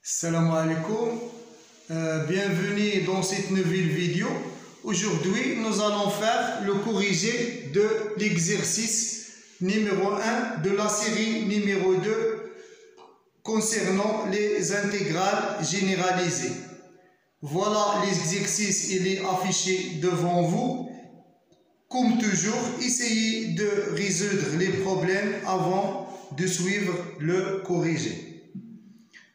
Salam alaikum, bienvenue dans cette nouvelle vidéo. Aujourd'hui, nous allons faire le corrigé de l'exercice numéro 1 de la série numéro 2 concernant les intégrales généralisées. Voilà l'exercice, il est affiché devant vous. Comme toujours, essayez de résoudre les problèmes avant de suivre le corrigé.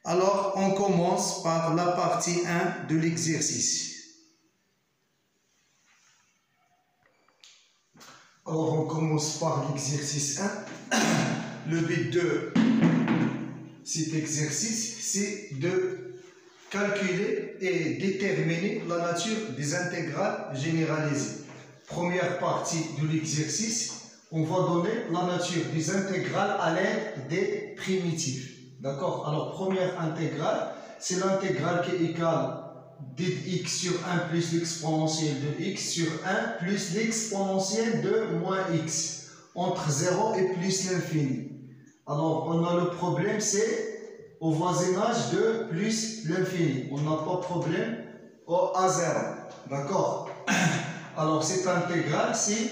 Alors, on commence par la partie 1 de l'exercice. Alors, on commence par l'exercice 1. Le but de cet exercice, c'est de calculer et déterminer la nature des intégrales généralisées. Première partie de l'exercice, on va donner la nature des intégrales à l'aide des primitives. D'accord? Alors, première intégrale, c'est l'intégrale qui est égale dx sur 1 plus l'exponentielle de x sur 1 plus l'exponentielle de moins x entre 0 et plus l'infini. Alors, on a le problème, c'est au voisinage de plus l'infini. On n'a pas de problème à 0. D'accord? Alors, cette intégrale, c'est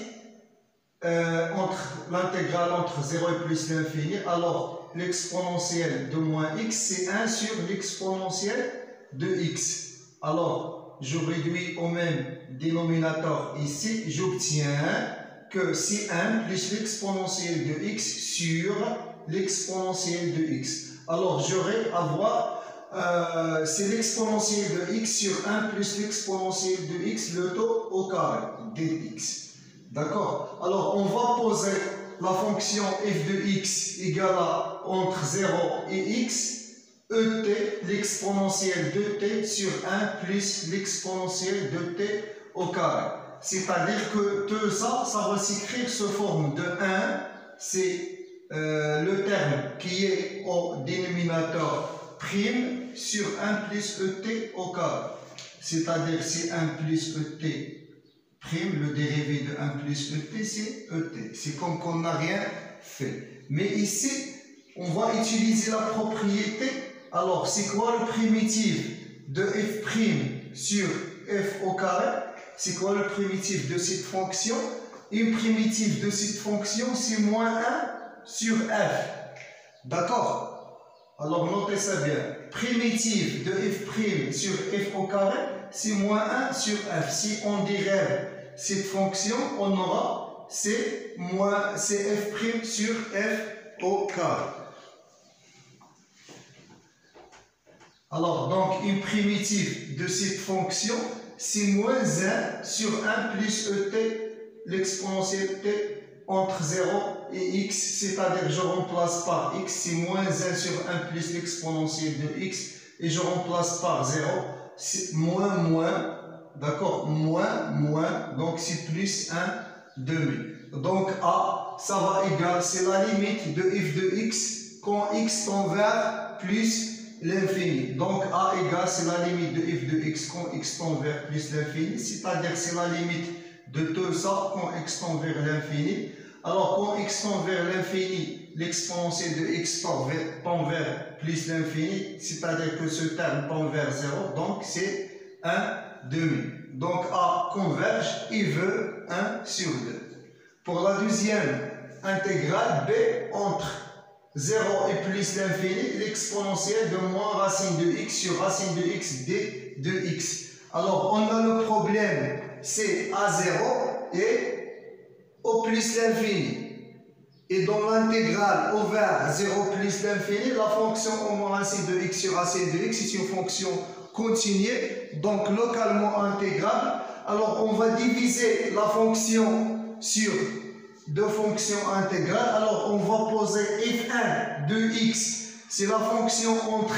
l'intégrale entre 0 et plus l'infini. Alors, l'exponentielle de moins x, c'est 1 sur l'exponentielle de x. Alors, je réduis au même dénominateur ici. J'obtiens que c'est 1 plus l'exponentielle de x sur l'exponentielle de x. Alors, j'aurai à voir, c'est l'exponentielle de x sur 1 plus l'exponentielle de x, le taux au carré dx. D'accord? Alors, on va poser la fonction f de x égale à entre 0 et x, et l'exponentielle de t sur 1 plus l'exponentielle de t au carré. C'est-à-dire que tout ça, ça va s'écrire sous forme de 1, c'est le terme qui est au dénominateur prime sur 1 plus et au carré. C'est-à-dire c'est 1 plus et prime, le dérivé de 1 plus et, c'est et. C'est comme qu'on n'a rien fait. Mais ici, on va utiliser la propriété. Alors, c'est quoi le primitif de f' sur f au carré? C'est quoi le primitif de cette fonction? Une primitive de cette fonction, c'est moins 1 sur f. D'accord? Alors, notez ça bien. Primitive de f' sur f au carré, c'est moins 1 sur f. Si on dérive cette fonction, on aura c'est f' sur f au carré. Alors, donc, une primitive de cette fonction, c'est moins 1 sur 1 plus et, l'exponentielle t entre 0 et x, c'est-à-dire je remplace par x, c'est moins 1 sur 1 plus l'exponentielle de x, et je remplace par 0, c'est moins, d'accord, moins, donc c'est plus 1 demi. Donc a, ça va égal, c'est la limite de f de x quand x tend vers plus l'infini. Donc a égale, c'est la limite de f de x quand x tend vers plus l'infini, c'est-à-dire c'est la limite de tout ça quand x tend vers l'infini. Alors quand x tend vers l'infini, l'exponentielle de x tend vers plus l'infini, c'est-à-dire que ce terme tend vers 0, donc c'est 1 demi. Donc a converge, il veut 1 sur 2. Pour la deuxième intégrale, b entre 0 et plus l'infini, l'exponentielle de moins racine de x sur racine de x d de x. Alors, on a le problème, c'est à 0 et au plus l'infini. Et dans l'intégrale au vers 0 plus l'infini, la fonction au moins racine de x sur racine de x, c'est une fonction continue, donc localement intégrable. Alors, on va diviser la fonction sur deux fonctions intégrales. Alors, on va poser f1 de x, c'est la fonction entre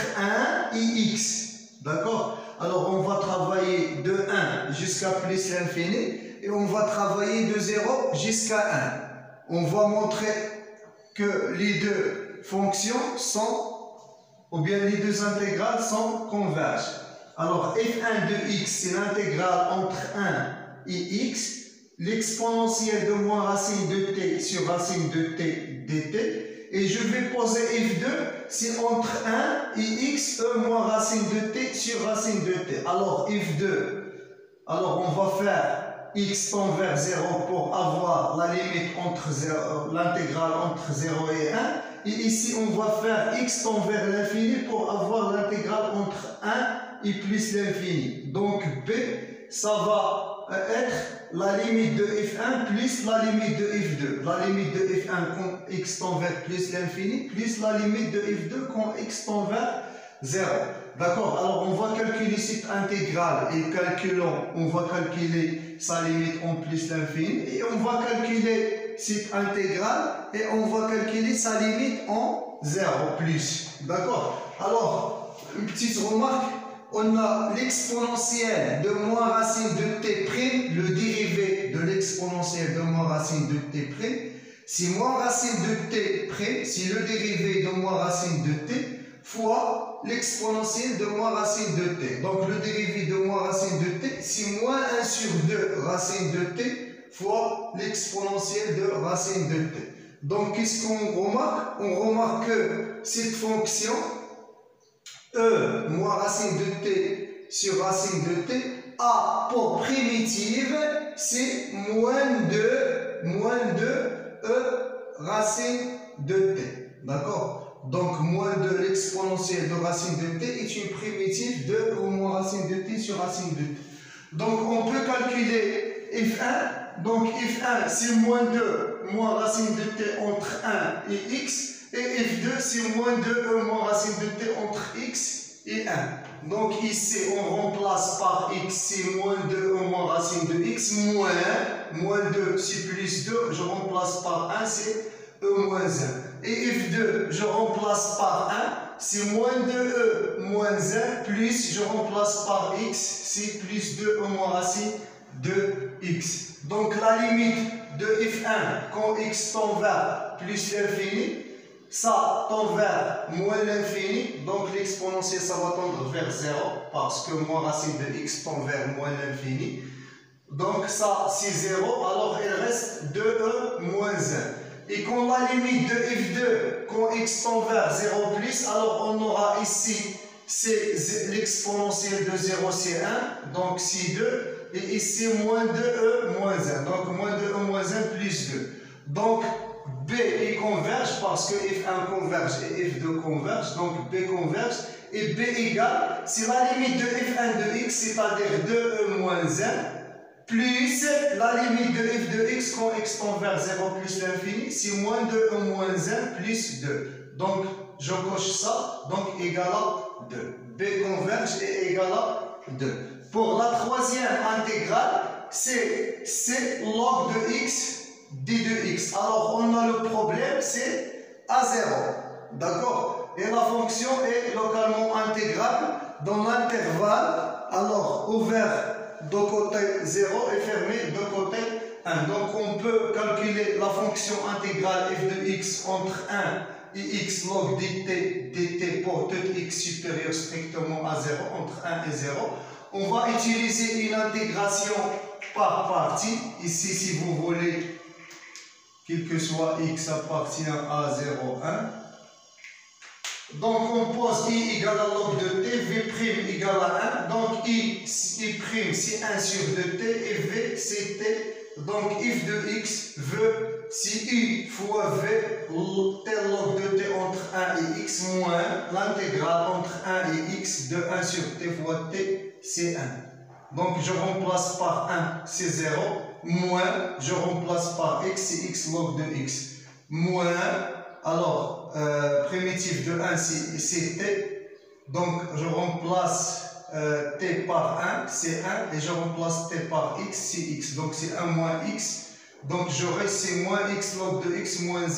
1 et x. D'accord? Alors, on va travailler de 1 jusqu'à plus l'infini et on va travailler de 0 jusqu'à 1. On va montrer que les deux fonctions sont, ou bien les deux intégrales sont convergentes. Alors, f1 de x, c'est l'intégrale entre 1 et x. L'exponentielle de moins racine de t sur racine de t dt. et je vais poser f2, c'est entre 1 et x, e moins racine de t sur racine de t. Alors f2, alors on va faire x tend vers 0 pour avoir la limite entre l'intégrale entre 0 et 1. Et ici, on va faire x tend vers l'infini pour avoir l'intégrale entre 1 et plus l'infini. Donc b, ça va être la limite de f1 plus la limite de f2. La limite de f1 quand x tend vers plus l'infini, plus la limite de f2 quand x tend vers 0. D'accord? Alors on va calculer cette intégrale et calculant, on va calculer sa limite en plus l'infini et on va calculer cette intégrale et on va calculer sa limite en 0 plus. D'accord? Alors, une petite remarque. On a l'exponentielle de moins racine de t', le dérivé de l'exponentielle de moins racine de t', si moins racine de t', si le dérivé de moins racine de t, fois l'exponentielle de moins racine de t. Donc le dérivé de moins racine de t, c'est moins 1 sur 2 racine de t, fois l'exponentielle de racine de t. Donc qu'est-ce qu'on remarque? On remarque que cette fonction e moins racine de t sur racine de t a pour primitive c'est moins de e racine de t. D'accord? Donc moins de l'exponentielle de racine de t est une primitive de e moins racine de t sur racine de t. Donc on peut calculer f1. Donc f1 c'est moins 2 moins racine de t entre 1 et x. Et f2, c'est moins 2e moins racine de t entre x et 1. Donc ici, on remplace par x, c'est moins 2e moins racine de x, moins 2, c'est plus 2, je remplace par 1, c'est e moins 1. Et f2, je remplace par 1, c'est moins 2e moins 1, plus je remplace par x, c'est plus 2e moins racine de x. Donc la limite de f1 quand x tend vers plus l'infini, ça tend vers moins l'infini, donc l'exponentielle ça va tendre vers 0 parce que moins racine de x tend vers moins l'infini. Donc ça c'est 0, alors il reste 2e moins 1. Et quand la limite de f2, quand x tend vers 0 plus, alors on aura ici c'est l'exponentielle de 0 c'est 1, donc c'est 2. Et ici moins 2e moins 1, donc moins 2e moins 1 plus 2. Donc B il converge parce que F1 converge et F2 converge, donc B converge et B égale, c'est la limite de F1 de x, c'est-à-dire 2e moins 1, plus la limite de f de x quand x tend vers 0 plus l'infini, c'est moins 2e moins 1 plus 2. Donc je coche ça, donc égal à 2. B converge et égal à 2. Pour la troisième intégrale, c'est log de x d de x. Alors, on a le problème, c'est à 0. D'accord? Et la fonction est localement intégrable dans l'intervalle. Alors, ouvert de côté 0 et fermé de côté 1. Donc, on peut calculer la fonction intégrale f de x entre 1 et x log dt pour tout x supérieur strictement à 0, entre 1 et 0. On va utiliser une intégration par partie. Ici, si vous voulez, quel que soit x appartient à 0, 1. Donc on pose i égale à log de t, v' égale à 1. Donc i prime c'est 1 sur 2t et v c'est t. Donc f de x veut si i fois v, tel log de t entre 1 et x moins l'intégrale entre 1 et x de 1 sur t fois t, c'est 1. Donc je remplace par 1, c'est 0. Moins, je remplace par x, c'est x log de x. Moins, alors, primitif de 1, c'est t. Donc, je remplace t par 1, c'est 1. Et je remplace t par x, c'est x. Donc, c'est 1 moins x. Donc, j'aurai c'est moins x log de x moins 1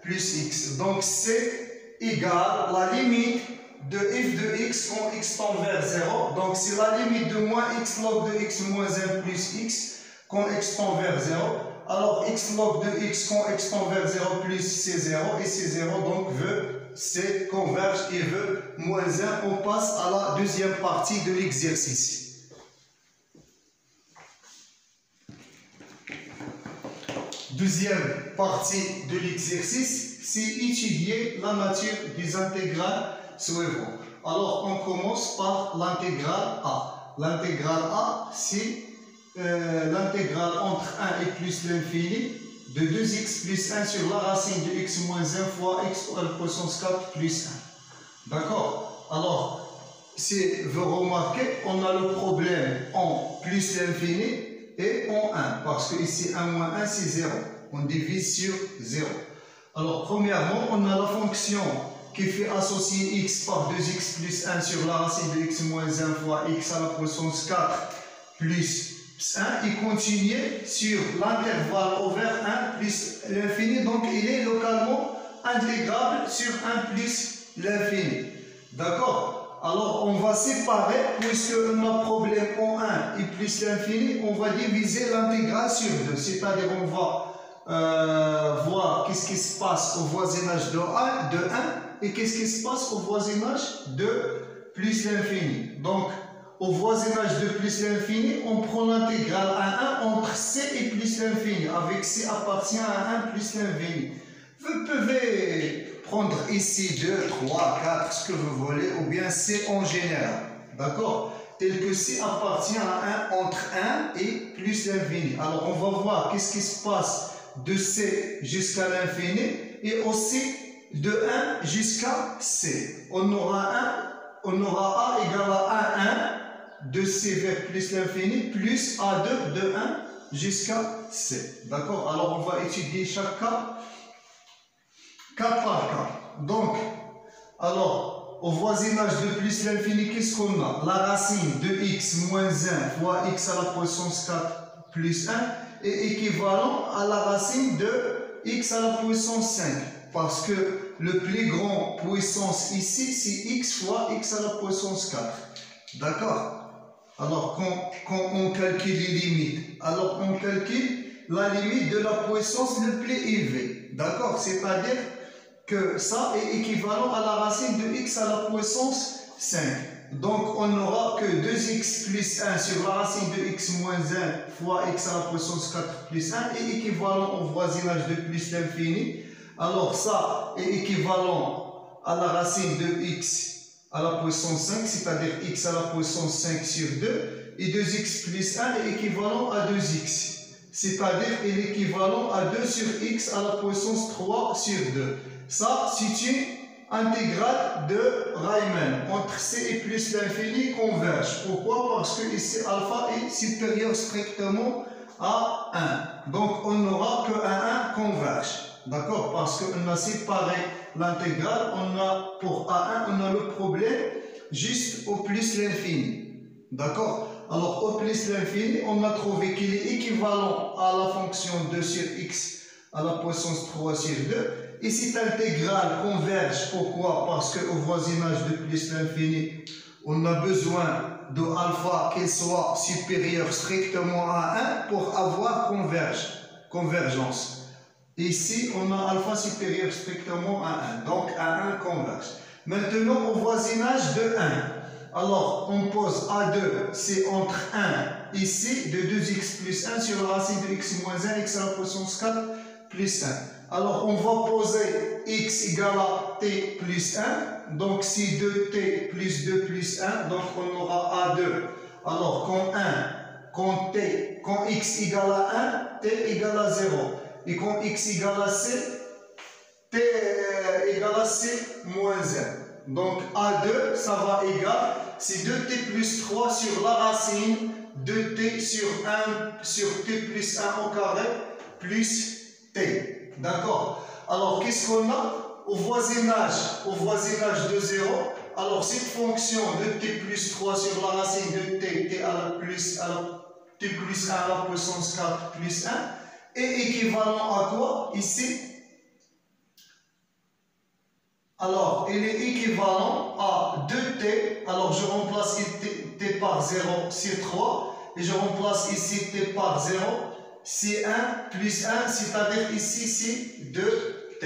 plus x. Donc, c'est égal la limite de f de x quand x tend vers 0. Donc, c'est la limite de moins x log de x moins 1 plus x. Quand x tend vers 0, alors x log de x quand x tend vers 0 plus c'est 0 et c'est 0 donc c'est converge et veut moins 1. On passe à la deuxième partie de l'exercice. Deuxième partie de l'exercice, c'est étudier la nature des intégrales suivantes. Alors, on commence par l'intégrale A. L'intégrale A, c'est l'intégrale entre 1 et plus l'infini de 2x plus 1 sur la racine de x moins 1 fois x à la puissance 4 plus 1. D'accord? Alors, si vous remarquez, on a le problème en plus l'infini et en 1. Parce que ici, 1 moins 1, c'est 0. On divise sur 0. Alors, premièrement, on a la fonction qui fait associer x par 2x plus 1 sur la racine de x moins 1 fois x à la puissance 4 plus 1 et continuer sur l'intervalle ouvert 1 plus l'infini. Donc, il est localement intégrable sur 1 plus l'infini. D'accord? Alors, on va séparer, puisqu'on a problème en 1 et plus l'infini, on va diviser l'intégrale sur 2. C'est-à-dire, on va voir qu'est-ce qui se passe au voisinage de 1 et qu'est-ce qui se passe au voisinage de plus l'infini. Donc, au voisinage de plus l'infini, on prend l'intégrale à 1 entre c et plus l'infini, avec c appartient à 1 plus l'infini. Vous pouvez prendre ici 2, 3, 4, ce que vous voulez, ou bien c en général. D'accord? Tel que c appartient à 1 entre 1 et plus l'infini. Alors, on va voir qu'est-ce qui se passe de c jusqu'à l'infini et aussi de 1 jusqu'à c. On aura a égale à 1 de c vers plus l'infini plus a2 de 1 jusqu'à c. D'accord? Alors, on va étudier chaque cas par cas. Donc, alors, au voisinage de plus l'infini, qu'est-ce qu'on a? La racine de x moins 1 fois x à la puissance 4 plus 1 est équivalent à la racine de x à la puissance 5. Parce que le plus grand puissance ici, c'est x fois x à la puissance 4. D'accord? Alors, quand on calcule les limites, alors on calcule la limite de la puissance le plus élevée. D'accord? C'est-à-dire que ça est équivalent à la racine de x à la puissance 5. Donc, on n'aura que 2x plus 1 sur la racine de x moins 1 fois x à la puissance 4 plus 1 est équivalent au voisinage de plus l'infini. Alors, ça est équivalent à la racine de x à la puissance 5, c'est-à-dire x à la puissance 5 sur 2. Et 2x plus 1 est équivalent à 2x. C'est-à-dire il est équivalent à 2 sur x à la puissance 3 sur 2. Ça, c'est une intégrale de Riemann. Entre c et plus l'infini converge. Pourquoi? Parce que ici, alpha est supérieur strictement à 1. Donc, on n'aura que 1 converge. D'accord? Parce qu'on a séparé l'intégrale. Pour A1, on a le problème juste au plus l'infini. D'accord? Alors, au plus l'infini, on a trouvé qu'il est équivalent à la fonction 2 sur x à la puissance 3 sur 2. Et cette intégrale converge. Pourquoi? Parce qu'au voisinage de plus l'infini, on a besoin de alpha qu'il soit supérieur strictement à 1 pour avoir convergence. Ici, on a alpha supérieur strictement à 1. Donc, A1 converge. Maintenant, au voisinage de 1. Alors, on pose A2, c'est entre 1 ici, de 2x plus 1 sur la racine de x moins 1, x à la puissance 4 plus 1. Alors, on va poser x égale à t plus 1. Donc, si 2t plus 2 plus 1, donc on aura A2. Alors, quand x égale à 1, t égale à 0. Et quand x égale à c, t égale à c moins 1. Donc, A2, ça va égal, c'est 2t plus 3 sur la racine de t sur t plus 1 au carré plus t. D'accord? Alors, qu'est-ce qu'on a? Au voisinage de 0, alors cette fonction de t plus 3 sur la racine de t, t plus 1 à la puissance 4 plus 1, est équivalent à quoi ici? Alors, il est équivalent à 2t. Alors, je remplace t par 0, c'est 3. Et je remplace ici t par 0, c'est 1 plus 1, c'est-à-dire ici, c'est 2t.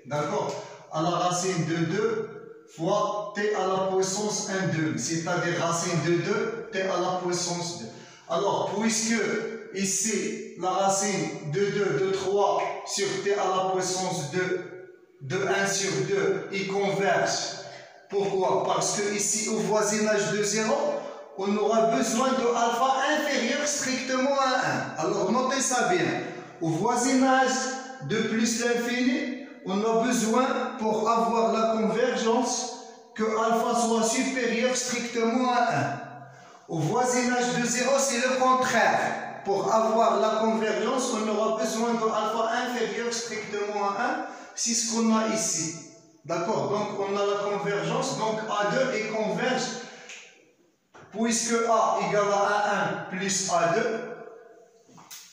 D'accord? À la racine de 2 fois t à la puissance 1, 2. C'est-à-dire racine de 2, t à la puissance 2. Alors, puisque ici, la racine de 2, de 3 sur t à la puissance 2 de 1 sur 2, ils convergent. Pourquoi? Parce que ici, au voisinage de 0, on aura besoin de alpha inférieur strictement à 1. Alors, notez ça bien. Au voisinage de plus l'infini, on a besoin, pour avoir la convergence, que alpha soit supérieur strictement à 1. Au voisinage de 0, c'est le contraire. Pour avoir la convergence, on aura besoin de alpha inférieur strictement à 1. C'est ce qu'on a ici. D'accord? Donc, on a la convergence. Donc, A2 est converge. Puisque A égale à A1 plus A2,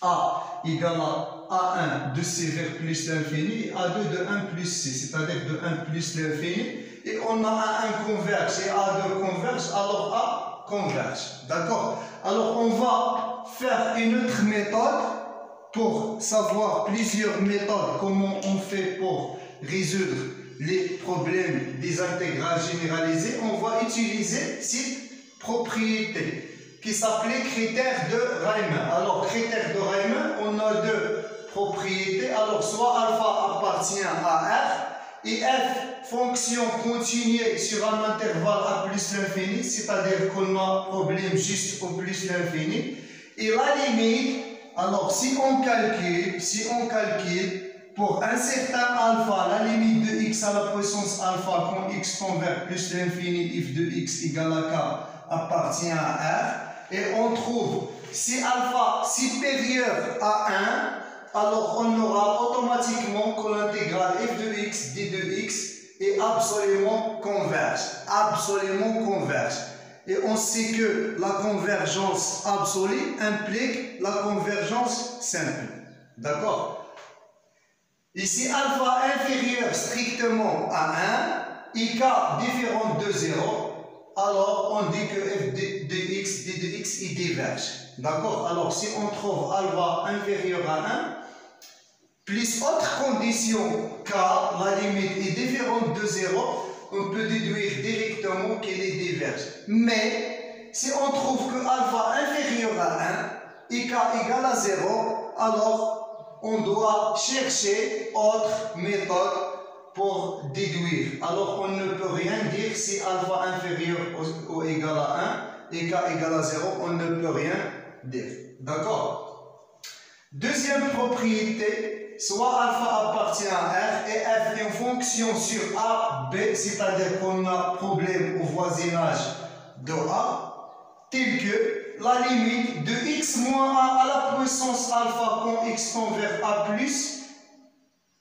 A égale à A1 de C vers plus l'infini, et A2 de 1 plus C, c'est-à-dire de 1 plus l'infini. Et on a A1 converge et A2 converge, alors A converge. D'accord? Alors, on va faire une autre méthode pour savoir plusieurs méthodes, comment on fait pour résoudre les problèmes des intégrales généralisées. On va utiliser cette propriété qui s'appelait critère de Riemann. Alors, critère de Riemann, on a deux propriétés. Alors, soit alpha appartient à R et f fonction continue sur un intervalle à plus l'infini, c'est-à-dire qu'on a problème juste au plus l'infini. Et la limite, alors si on calcule pour un certain alpha, la limite de x à la puissance alpha quand x tend vers plus l'infini, f de x égale à k appartient à R, et on trouve si alpha supérieur à 1, alors on aura automatiquement que l'intégrale f de x d de x est absolument converge. Absolument converge. Et on sait que la convergence absolue implique la convergence simple. D'accord? Ici, alpha inférieur strictement à 1 et k différent de 0, alors on dit que f de x, d de x, il diverge. D'accord? Alors si on trouve alpha inférieur à 1, plus autre condition k, la limite est différente de 0, on peut déduire directement qu'elle est diverge. Mais si on trouve que alpha inférieur à 1 et k égale à 0, alors on doit chercher autre méthode pour déduire. Alors on ne peut rien dire si alpha inférieur ou égal à 1 et k égale à 0, on ne peut rien dire. D'accord? Deuxième propriété, soit alpha appartient à R et f est une fonction sur A, B, c'est-à-dire qu'on a problème au voisinage de A, tel que la limite de x moins A à la puissance alpha quand x tend vers A plus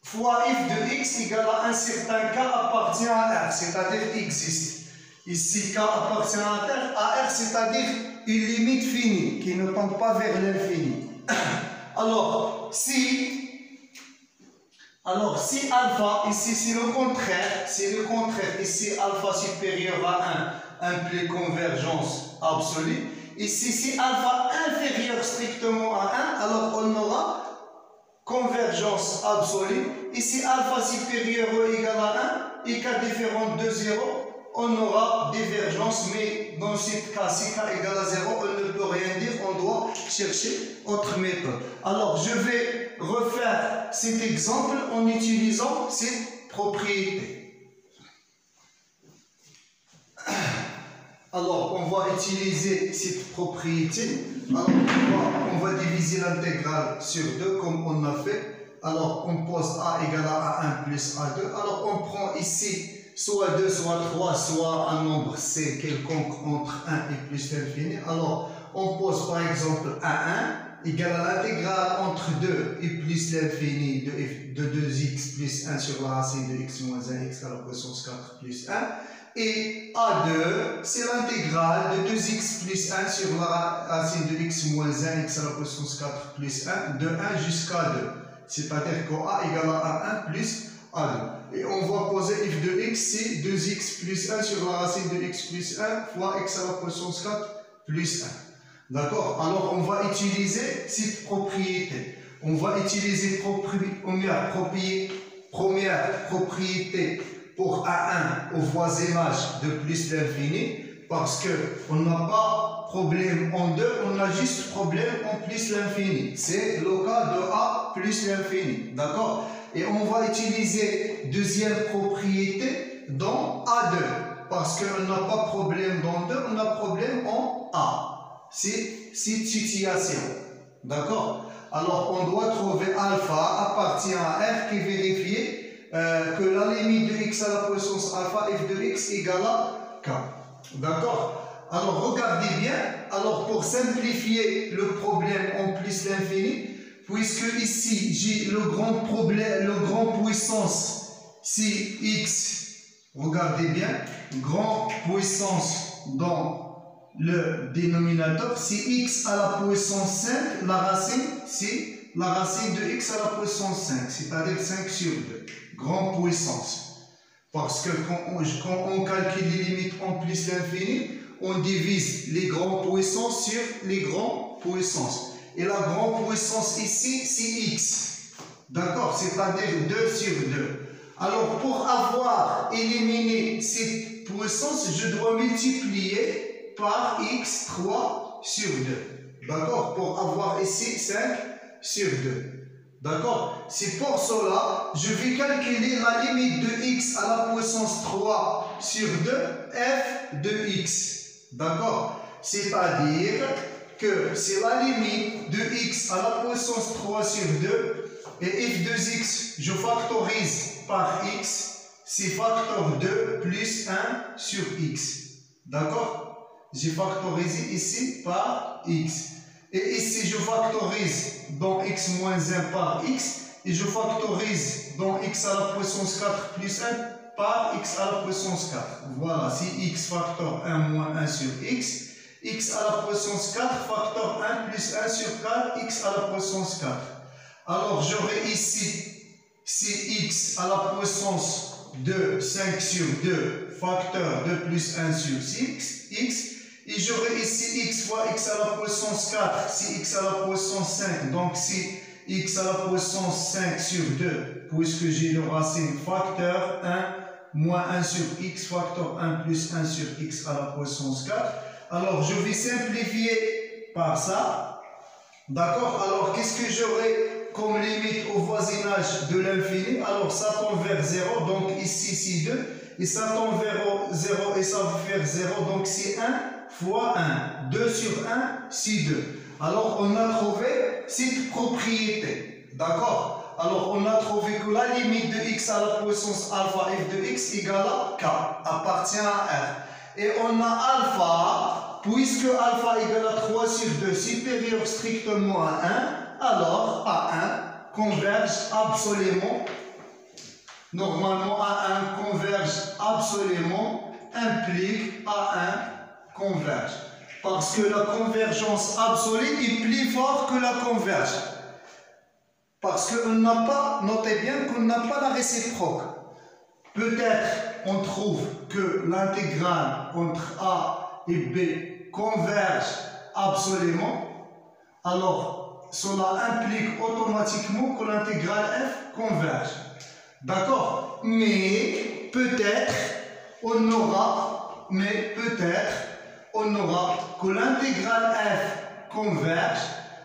fois f de x égale à un certain k appartient à R, c'est-à-dire existe. Ici, k appartient à R, c'est-à-dire une limite finie qui ne tend pas vers l'infini. Alors, si alpha, ici c'est le contraire, ici alpha supérieur à 1 implique convergence absolue, ici si alpha inférieur strictement à 1, alors on aura convergence absolue, ici alpha supérieur ou égal à 1 et k différent de 0, on aura divergence, mais dans ce cas, si k égale à 0, on ne peut rien dire, on doit chercher autre méthode. Alors, je vais refaire cet exemple en utilisant cette propriété. Alors, on va utiliser cette propriété. Alors, on va diviser l'intégrale sur 2 comme on a fait. Alors, on pose a égale à 1 plus a2. Alors, on prend ici soit 2, soit 3, soit un nombre c quelconque entre 1 et plus l'infini. Alors, on pose par exemple a1 égale à l'intégrale entre 2 et plus l'infini de 2x plus 1 sur la racine de x moins 1x à la puissance 4 plus 1. Et a2, c'est l'intégrale de 2x plus 1 sur la racine de x moins 1x à la puissance 4 plus 1, de 1 jusqu'à 2. C'est-à-dire qu'A égale à 1 plus A2. Et on va poser f de x, c'est 2x plus 1 sur la racine de x plus 1 fois x à la puissance 4 plus 1. D'accord? Alors on va utiliser cette propriété. On va utiliser première propriété pour A1 au voisinage de plus l'infini. parce qu'on n'a pas problème en 2, on a juste problème en plus l'infini. C'est le cas de A plus l'infini. D'accord? Et on va utiliser deuxième propriété dans A2. Parce qu'on n'a pas problème dans 2, on a problème en A. C'est cette situation. D'accord? Alors, on doit trouver alpha appartient à f qui vérifie que la limite de x à la puissance alpha f de x égale à k. D'accord? Alors, regardez bien. Alors, pour simplifier le problème en plus l'infini, puisque ici, j'ai le grand problème, le grand puissance, c'est x. Regardez bien. Grand puissance dans le dénominateur, c'est x à la puissance 5. La racine, c'est la racine de x à la puissance 5, c'est-à-dire 5 sur 2. Grand puissance. Parce que quand on calcule les limites en plus l'infini, on divise les grandes puissances sur les grandes puissances. Et la grande puissance ici, c'est x. D'accord? C'est-à-dire 2 sur 2. Alors, pour avoir éliminé cette puissance, je dois multiplier par x 3 sur 2. D'accord? Pour avoir ici 5 sur 2. D'accord? C'est pour cela, je vais calculer la limite de x à la puissance 3 sur 2, f de x. D'accord? C'est-à-dire que c'est la limite de x à la puissance 3 sur 2 et f de x, je factorise par x, c'est facteur 2 plus 1 sur x. D'accord? J'ai factorisé ici par x. Et ici, je factorise dans x moins 1 par x. Et je factorise dans x à la puissance 4 plus 1 par x à la puissance 4. Voilà, c'est x facteur 1 moins 1 sur x. X à la puissance 4 facteur 1 plus 1 sur 4, x à la puissance 4. Alors, j'aurai ici, c'est x à la puissance de 5 sur 2 facteur 2 plus 1 sur 6, x. Et j'aurai ici x fois x à la puissance 4, c'est x à la puissance 5. Donc, c'est x à la puissance 5 sur 2, puisque j'ai le racine facteur 1 moins 1 sur x facteur 1 plus 1 sur x à la puissance 4. Alors, je vais simplifier par ça. D'accord? Alors, qu'est-ce que j'aurai comme limite au voisinage de l'infini? Alors, ça tend vers 0. Donc, ici, c'est 2. Et ça tend vers 0 et ça va faire 0. Donc, c'est 1 fois 1. 2 sur 1, c'est 2. Alors, on a trouvé cette propriété. D'accord? Alors, on a trouvé que la limite de x à la puissance alpha f de x égale à k, appartient à r. Et on a alpha, puisque alpha égale à 3 sur 2 supérieur strictement à 1, alors A1 converge absolument, normalement A1 converge absolument, implique A1 converge. Parce que la convergence absolue est plus forte que la converge. Parce qu'on n'a pas, notez bien qu'on n'a pas la réciproque. Peut-être on trouve que l'intégrale entre A et B converge absolument. Alors, cela implique automatiquement que l'intégrale f converge. D'accord? Mais peut-être on aura que l'intégrale f converge,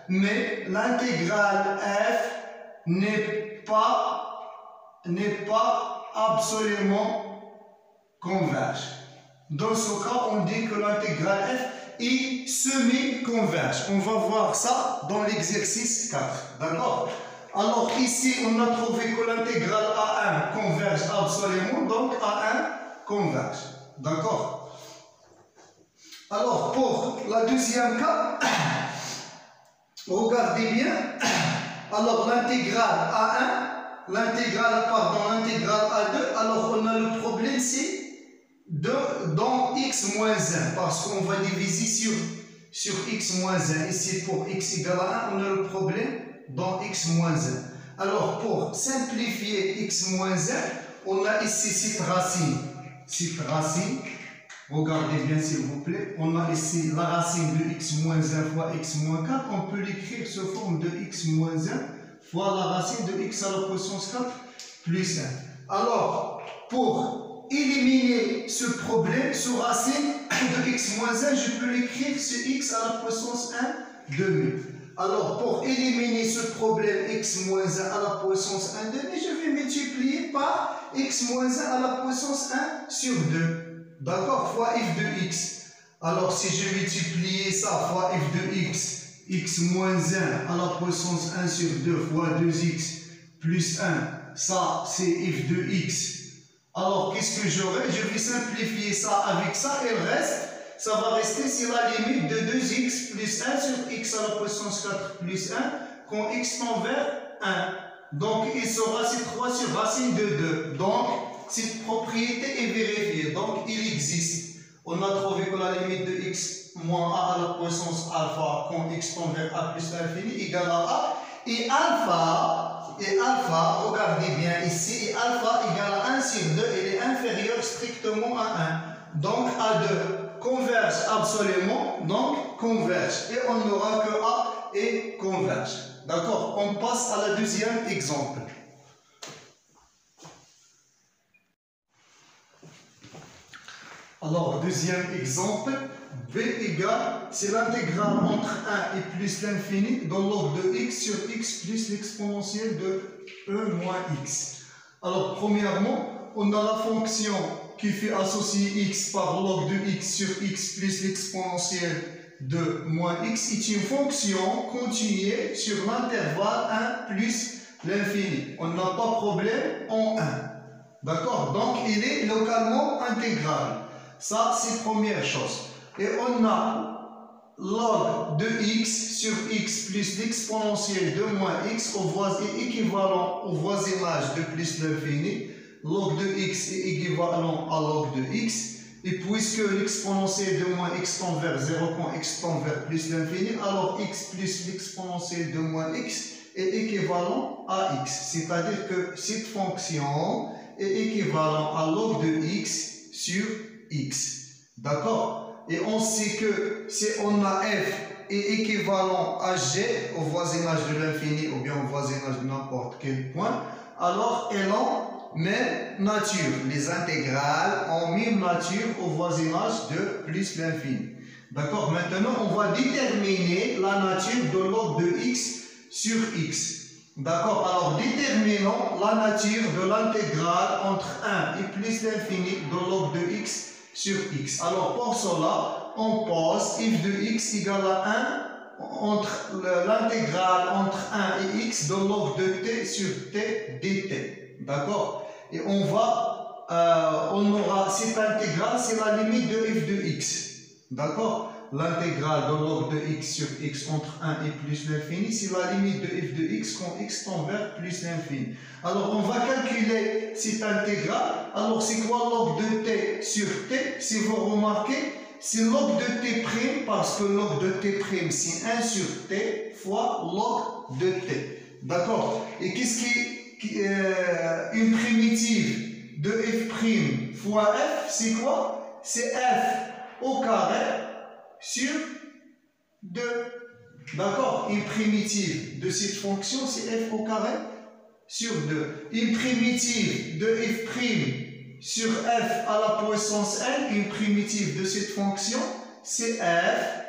mais l'intégrale f n'est pas absolument converge. Dans ce cas, on dit que l'intégrale f est semi-converge. On va voir ça dans l'exercice 4. D'accord? Alors ici, on a trouvé que l'intégrale A1 converge absolument, donc A1 converge. D'accord? Alors pour la deuxième cas, regardez bien. Alors l'intégrale A1, l'intégrale A2, alors on a le problème c'est dans x moins 1, parce qu'on va diviser sur x moins 1. Ici pour x égale à 1, on a le problème dans x moins 1. Alors pour simplifier x moins 1, on a ici cette racine. Regardez bien s'il vous plaît. On a ici la racine de x moins 1 fois x moins 4. On peut l'écrire sous forme de x moins 1 fois la racine de x à la puissance 4 plus 1. Alors, pour éliminer ce problème, ce racine de x moins 1, je peux l'écrire, c'est x à la puissance 1 demi. Alors, pour éliminer ce problème x moins 1 à la puissance 1 demi, je vais multiplier par x moins 1 à la puissance 1 sur 2. D'accord? Fois f de x. Alors, si je multiplie ça fois f de x, x moins 1 à la puissance 1 sur 2 fois 2x plus 1, ça c'est f de x. Alors, qu'est-ce que j'aurai? Je vais simplifier ça avec ça et le reste, ça va rester, c'est la limite de 2x plus 1 sur x à la puissance 4 plus 1 quand x tend vers 1. Donc, il sera c'est 3 sur racine de 2. Donc, cette propriété est vérifiée. Donc, il existe. On a trouvé que la limite de x moins a à la puissance alpha quand x tend vers a plus l'infini égale à a. Et alpha, regardez bien ici, et alpha égale à 1 sur 2, il est inférieur strictement à 1. Donc, A2 converge absolument, donc converge. Et on n'aura que A et converge. D'accord? On passe à la deuxième exemple. Alors, deuxième exemple, b égale, c'est l'intégrale entre 1 et plus l'infini dans l'ordre de x sur x plus l'exponentielle de e moins x. Alors, premièrement, on a la fonction qui fait associer x par log de x sur x plus l'exponentielle de moins x est une fonction continue sur l'intervalle 1 plus l'infini. On n'a pas de problème en 1. D'accord? Donc, il est localement intégral. Ça, c'est la première chose. Et on a log de x sur x plus l'exponentielle de moins x est équivalent au voisinage de plus l'infini. Log de x est équivalent à log de x. Et puisque l'exponentielle de moins x tend vers 0 quand x tend vers plus l'infini, alors x plus l'exponentielle de moins x est équivalent à x. C'est-à-dire que cette fonction est équivalente à log de x sur x. D'accord? Et on sait que si on a f est équivalent à g au voisinage de l'infini ou bien au voisinage de n'importe quel point, alors elles ont même nature. Les intégrales ont même nature au voisinage de plus l'infini. D'accord? Maintenant, on va déterminer la nature de log de x sur x. D'accord? Alors, déterminons la nature de l'intégrale entre 1 et plus l'infini de log de x sur x. Alors, pour cela, on pose f de x égale à 1 entre l'intégrale entre 1 et x de log de t sur t dt. D'accord? Et on aura cette intégrale, c'est la limite de f de x. D'accord? L'intégrale de log de x sur x entre 1 et plus l'infini, c'est la limite de f de x quand x tend vers plus l'infini. Alors, on va calculer cette intégrale. Alors, c'est quoi log de t sur t? Si vous remarquez, c'est log de t', parce que log de t', c'est 1 sur t fois log de t. D'accord? Et qu'est-ce qui est une primitive de f' fois f? C'est quoi? C'est f au carré sur 2. D'accord? Une primitive de cette fonction, c'est f au carré sur 2. Une primitive de f' sur f à la puissance n, une primitive de cette fonction, c'est f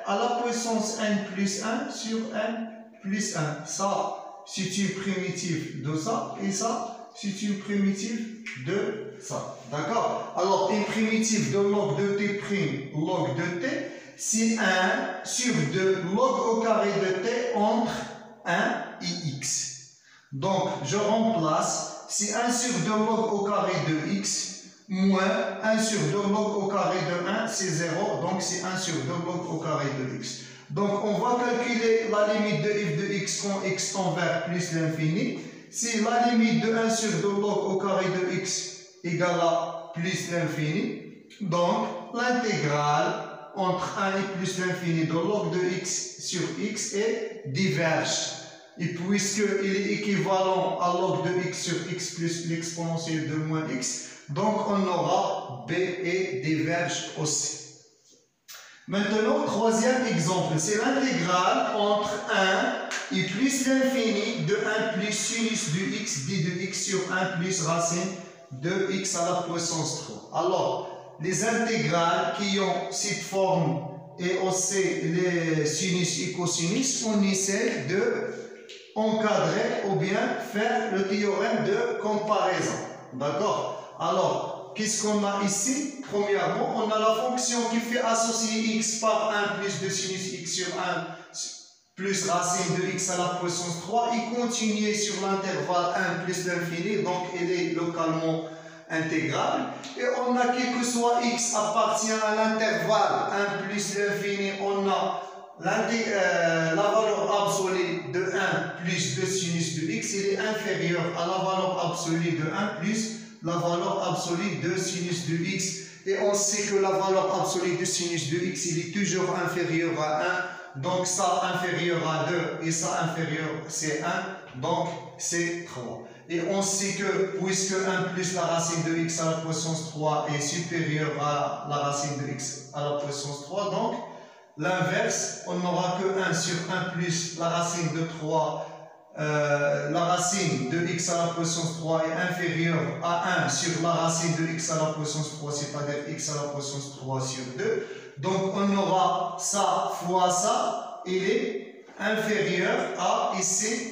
à la puissance n plus 1 sur n plus 1. Ça, c'est une primitive de ça, et ça, c'est une primitive de ça. D'accord? Alors, une primitive de log de t', log de t, c'est 1 sur 2 log au carré de t entre 1 et x. Donc, je remplace, c'est 1 sur 2 log au carré de x, moins 1 sur 2 log au carré de 1, c'est 0, donc c'est 1 sur 2 log au carré de x. Donc, on va calculer la limite de f de x quand x tend vers plus l'infini. C'est la limite de 1 sur 2 log au carré de x égale à plus l'infini. Donc, l'intégrale entre 1 et plus l'infini de log de x sur x est diverge. Et puisqu'il est équivalent à log de x sur x plus l'exponentielle de moins x, donc on aura b et diverge aussi. Maintenant, troisième exemple, c'est l'intégrale entre 1 et plus l'infini de 1 plus sinus de x d de x sur 1 plus racine de x à la puissance 3. Alors, les intégrales qui ont cette forme et aussi les sinus et cosinus, on essaie de encadrer ou bien faire le théorème de comparaison. D'accord? Alors, qu'est-ce qu'on a ici? Premièrement, on a la fonction qui fait associer x par 1 plus de sinus x sur 1 plus racine de x à la puissance 3 et continuer sur l'intervalle 1 plus l'infini, donc elle est localement intégrable. Et on a quel que soit x appartient à l'intervalle 1 plus l'infini, on a la valeur absolue de 1 plus de sinus de x, il est inférieur à la valeur absolue de 1 plus la valeur absolue de sinus de x. Et on sait que la valeur absolue de sinus de x, il est toujours inférieur à 1. Donc ça inférieur à 2 et ça inférieur c'est 1. Donc c'est 3. Et on sait que puisque 1 plus la racine de x à la puissance 3 est supérieur à la racine de x à la puissance 3, donc l'inverse, on n'aura que 1 sur 1 plus la racine de 3. La racine de x à la puissance 3 est inférieure à 1 sur la racine de x à la puissance 3, c'est-à-dire x à la puissance 3 sur 2. Donc on aura ça fois ça, il est inférieur à ici,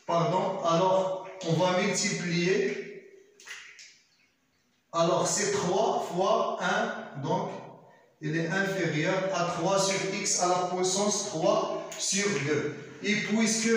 pardon, alors on va multiplier, alors c'est 3 fois 1, donc il est inférieur à 3 sur x à la puissance 3 sur 2. Et puisque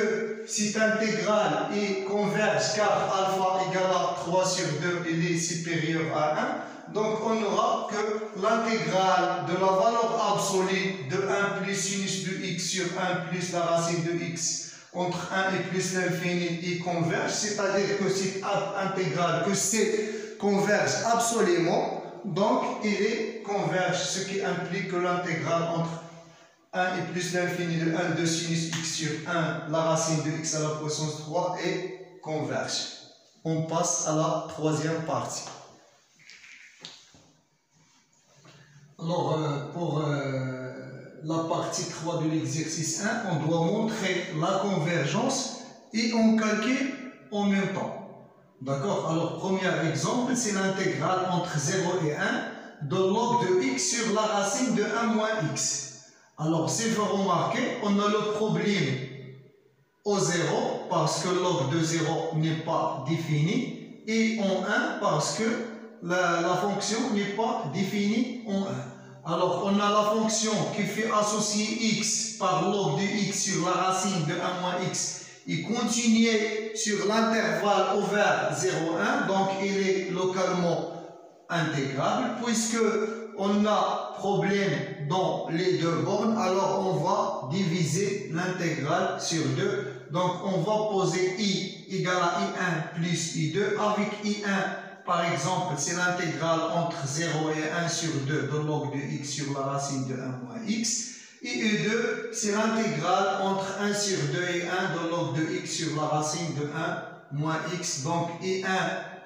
cette intégrale est converge car alpha égale à 3 sur 2, il est supérieur à 1, donc on n'aura que l'intégrale de la valeur absolue de 1 plus sinus de x sur 1 plus la racine de x entre 1 et plus l'infini et converge, c'est-à-dire que cette intégrale, que c'est converge absolument, donc il est converge, ce qui implique que l'intégrale entre 1 et plus l'infini de 1 de sinus x sur 1, la racine de x à la puissance 3 est converge. On passe à la troisième partie. Alors, pour la partie 3 de l'exercice 1, on doit montrer la convergence et on calcule en même temps. D'accord? Alors, premier exemple, c'est l'intégrale entre 0 et 1 de log de x sur la racine de 1 moins x. Alors, si vous remarquez, on a le problème au 0 parce que log de 0 n'est pas défini et en 1 parce que la fonction n'est pas définie en 1. Alors, on a la fonction qui fait associer x par log de x sur la racine de 1 moins x et continuer sur l'intervalle ouvert 0,1. Donc, il est localement intégrable. Puisque on a problème dans les deux bornes, alors on va diviser l'intégrale sur 2. Donc, on va poser i égale à i1 plus i2 avec i1. Par exemple, c'est l'intégrale entre 0 et 1 sur 2 de log de x sur la racine de 1 moins x. Et E2, c'est l'intégrale entre 1 sur 2 et 1 de log de x sur la racine de 1 moins x. Donc, I1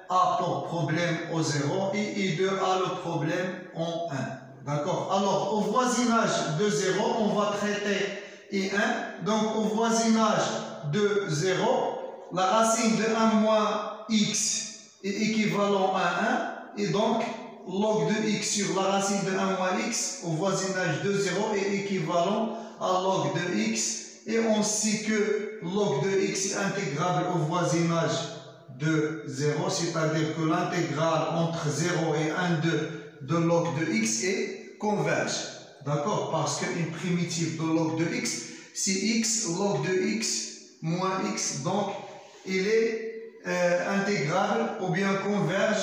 a pour problème au 0 et I2 a le problème en 1. D'accord? Alors, au voisinage de 0, on va traiter I1. Donc, au voisinage de 0, la racine de 1 moins x est équivalent à 1 et donc log de x sur la racine de 1 moins x au voisinage de 0 est équivalent à log de x et on sait que log de x est intégrable au voisinage de 0, c'est-à-dire que l'intégrale entre 0 et 1 de log de x est converge. D'accord? Parce qu'une primitive de log de x, c'est x log de x moins x, donc il est intégrable ou bien converge,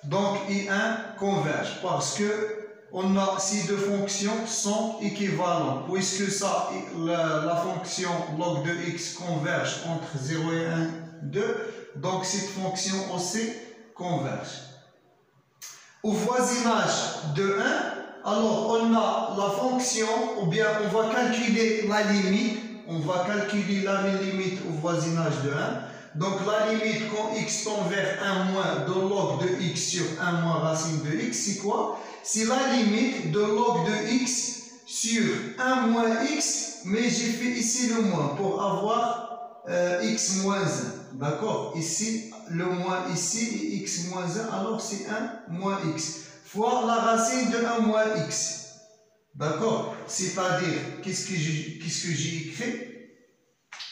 donc I1 converge parce que on a ces deux fonctions sont équivalentes puisque ça la fonction log de x converge entre 0 et 1 2, donc cette fonction aussi converge. Au voisinage de 1, alors on a la fonction ou bien on va calculer la limite, au voisinage de 1. Donc la limite quand x tend vers 1 moins de log de x sur 1 moins racine de x, c'est quoi? C'est la limite de log de x sur 1 moins x, mais j'ai fait ici le moins pour avoir x moins 1. D'accord? Ici, le moins ici, et x moins 1, alors c'est 1 moins x. Fois la racine de 1 moins x. D'accord? C'est-à-dire, qu'est-ce que j'ai écrit?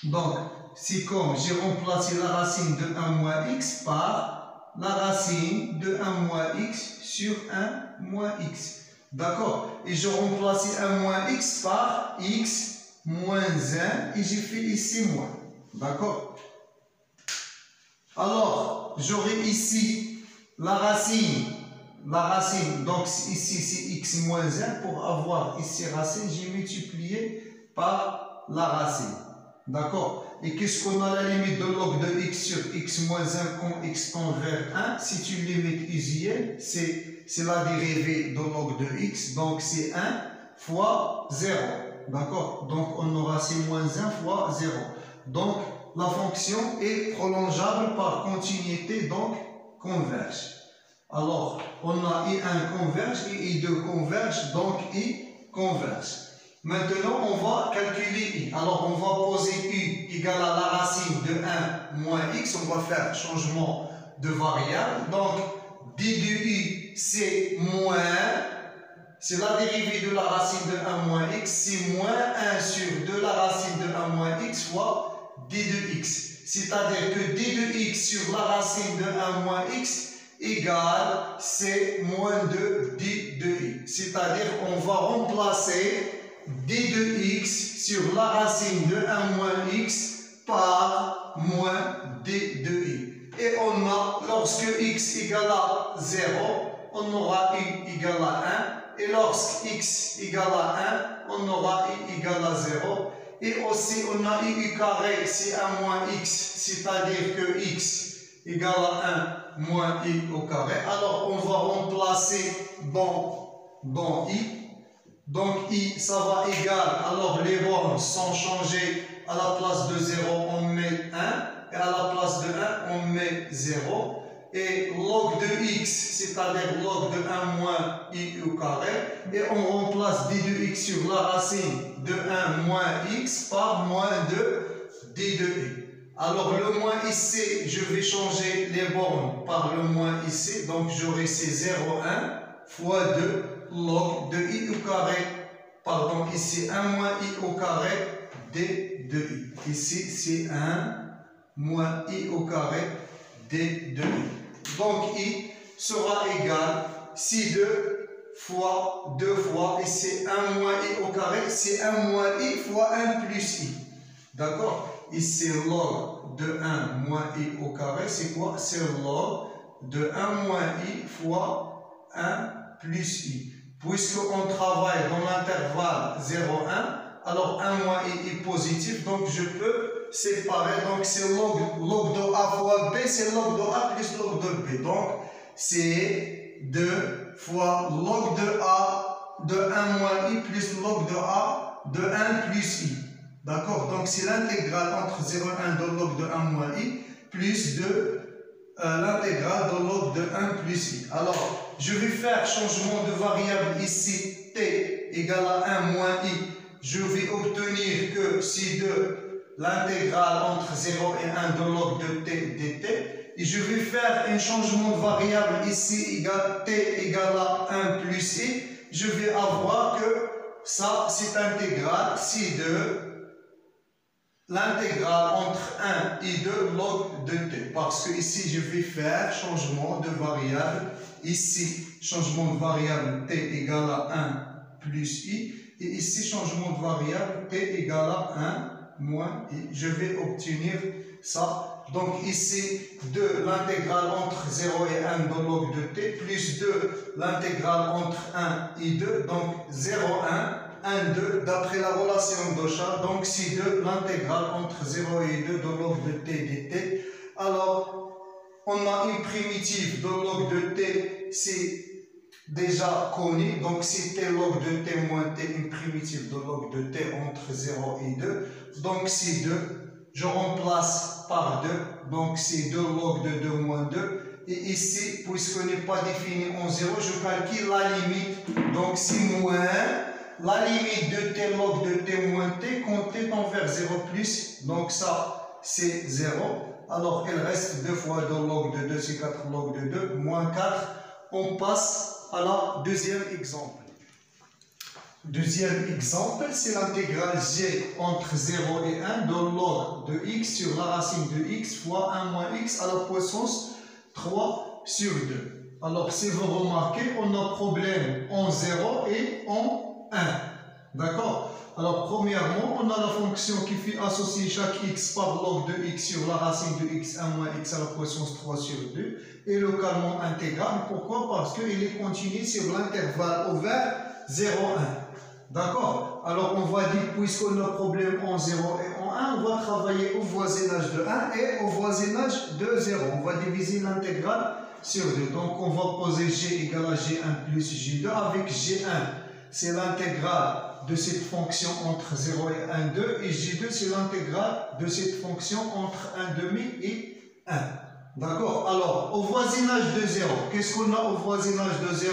Donc, c'est comme j'ai remplacé la racine de 1 moins x par la racine de 1 moins x sur 1 moins x. D'accord? Et je remplace 1 moins x par x moins 1 et j'ai fait ici moins. D'accord? Alors, j'aurai ici la racine, donc ici c'est x moins 1. Pour avoir ici racine, j'ai multiplié par la racine. D'accord? Et qu'est-ce qu'on a la limite de log de x sur x moins 1 quand x tend vers 1? C'est une limite usuelle, c'est la dérivée de log de x, donc c'est 1 fois 0. D'accord? Donc on aura c'est moins 1 fois 0. Donc la fonction est prolongeable par continuité, donc converge. Alors on a I1 converge et I2 converge, donc I converge. Maintenant, on va calculer I. Alors, on va poser U égale à la racine de 1 moins x. On va faire changement de variable. Donc, d de U, c'est moins. C'est la dérivée de la racine de 1 moins x. C'est moins 1 sur 2 la racine de 1 moins x fois d de x. C'est-à-dire que d de x sur la racine de 1 moins x égale c'est moins 2 d de i. C'est-à-dire qu'on va remplacer d de x sur la racine de 1 moins x par moins d de i. Et on a, lorsque x égale à 0, on aura u égale à 1. Et lorsque x égale à 1, on aura i égale à 0. Et aussi, on a u carré, c'est 1 moins x, c'est-à-dire que x égale à 1 moins i au carré. Alors, on va remplacer dans i. Donc, i, ça va égal, alors les bornes sont changées, à la place de 0, on met 1, et à la place de 1, on met 0. Et log de x, c'est-à-dire log de 1 moins i au carré, et on remplace d de x sur la racine de 1 moins x par moins de d de i. Alors, le moins ici, je vais changer les bornes par le moins ici, donc j'aurai ces 0, 1 fois 2 log de i au carré, pardon, ici 1 moins i au carré d de i. Ici, c'est 1 moins i au carré d de i. Donc, i sera égal, si 2 fois 2 fois, et c'est 1 moins i au carré, c'est 1 moins i fois 1 plus i. D'accord? Ici, log de 1 moins i au carré, c'est quoi? C'est log de 1 moins i fois 1 plus i. Puisqu'on travaille dans l'intervalle 0, 1, alors 1 moins i est positif, donc je peux séparer. Donc c'est log de a fois b, c'est log de a plus log de b. Donc c'est 2 fois log de a de 1 moins i plus log de a de 1 plus i. D'accord? Donc c'est l'intégrale entre 0 et 1 de log de 1 moins i plus de l'intégrale de log de 1 plus i. Alors, je vais faire changement de variable ici, t égale à 1 moins i. Je vais obtenir que si de l'intégrale entre 0 et 1 de log de t dt. Et je vais faire un changement de variable ici, t égale à 1 plus i. Je vais avoir que ça, c'est intégrale, si de l'intégrale entre 1 et 2 log de t. Parce que ici, je vais faire changement de variable. Ici, changement de variable t égale à 1 plus i. Et ici, changement de variable t égale à 1 moins i. Je vais obtenir ça. Donc ici, de l'intégrale entre 0 et 1 de log de t, plus de l'intégrale entre 1 et 2. Donc 0, 1. 1, 2, d'après la relation d'Auchat, donc c'est de l'intégrale entre 0 et 2 de log de t dt. Alors, on a une primitive de log de t, c'est déjà connu, donc c'est t log de t moins t, une primitive de log de t entre 0 et 2. Donc c'est 2, je remplace par 2, donc c'est 2 log de 2 moins 2. Et ici, puisqu'on n'est pas défini en 0, je calcule la limite, donc c'est moins la limite de t log de t moins t quand t tend vers 0 plus, donc ça c'est 0. alors il reste 2 fois 2 log de 2, c'est 4 log de 2, moins 4. On passe à la deuxième exemple. Deuxième exemple, c'est l'intégrale g entre 0 et 1 de log de x sur la racine de x fois 1 moins x à la puissance 3 sur 2. Alors, si vous remarquez, on a problème en 0 et en 1. D'accord? Alors, premièrement, on a la fonction qui fait associer chaque x par log de x sur la racine de x 1 moins x à la puissance 3 sur 2 et localement intégrable. Pourquoi? Parce qu'il est continu sur l'intervalle ouvert 0, 1. D'accord? Alors, on va dire, puisqu'on a problème en 0 et en 1, on va travailler au voisinage de 1 et au voisinage de 0. On va diviser l'intégrale sur 2. Donc, on va poser g égale à g1 plus g2 avec g1. C'est l'intégrale de cette fonction entre 0 et 1, 2. Et g2, c'est l'intégrale de cette fonction entre 1 demi et 1. D'accord? Alors, au voisinage de 0, qu'est-ce qu'on a au voisinage de 0?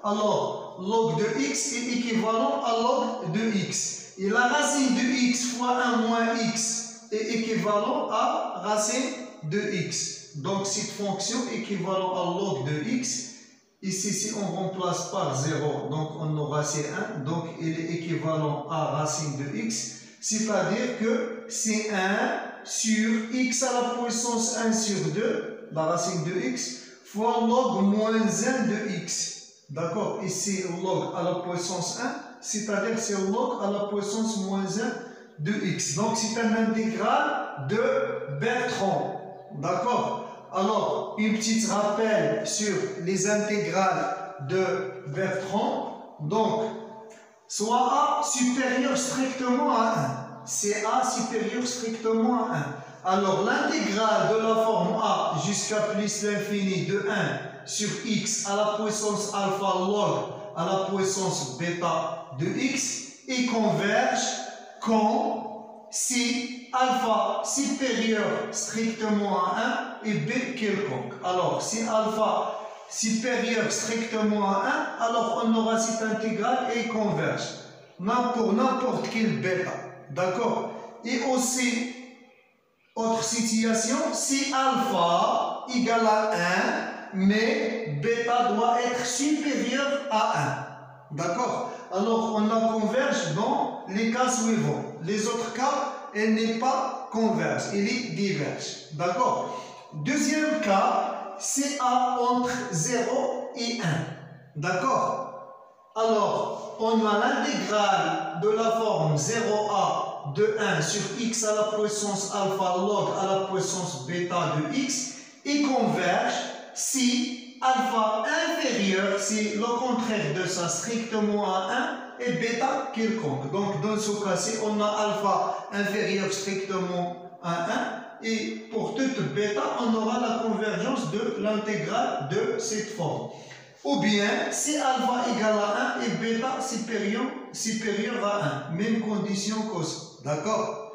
Alors, log de x est équivalent à log de x. Et la racine de x fois 1 moins x est équivalent à racine de x. Donc, cette fonction est équivalente à log de x. Ici, si on remplace par 0, donc on aura C1. Donc, il est équivalent à racine de x. C'est-à-dire que c'est 1 sur x à la puissance 1 sur 2, la racine de x, fois log moins 1 de x. D'accord? Ici, log à la puissance 1, c'est-à-dire c'est log à la puissance moins 1 de x. Donc, c'est un intégral de Bertrand. D'accord? Alors, une petite rappel sur les intégrales de Bertrand. Donc, soit A supérieur strictement à 1. C'est A supérieur strictement à 1. Alors, l'intégrale de la forme A jusqu'à plus l'infini de 1 sur x à la puissance alpha log à la puissance bêta de x et converge quand si alpha supérieur strictement à 1 et b quelconque. Alors, si alpha supérieur strictement à 1, alors on aura cette intégrale et converge pour n'importe quel bêta. D'accord? Et aussi, autre situation, si alpha égale à 1, mais bêta doit être supérieur à 1. D'accord? Alors, on a converge dans les cas suivants. Les autres cas, elle n'est pas converge, elle est diverge. D'accord? Deuxième cas, c'est A entre 0 et 1. D'accord? Alors, on a l'intégrale de la forme 0a de 1 sur x à la puissance alpha log à la puissance bêta de x et converge si alpha inférieur, c'est le contraire de ça, strictement à 1 et bêta quelconque. Donc, dans ce cas-ci, on a alpha inférieur strictement à 1 et pour toute bêta, on aura la convergence de l'intégrale de cette forme. Ou bien, si alpha égale à 1 et bêta supérieur à 1. Même condition que ça. D'accord?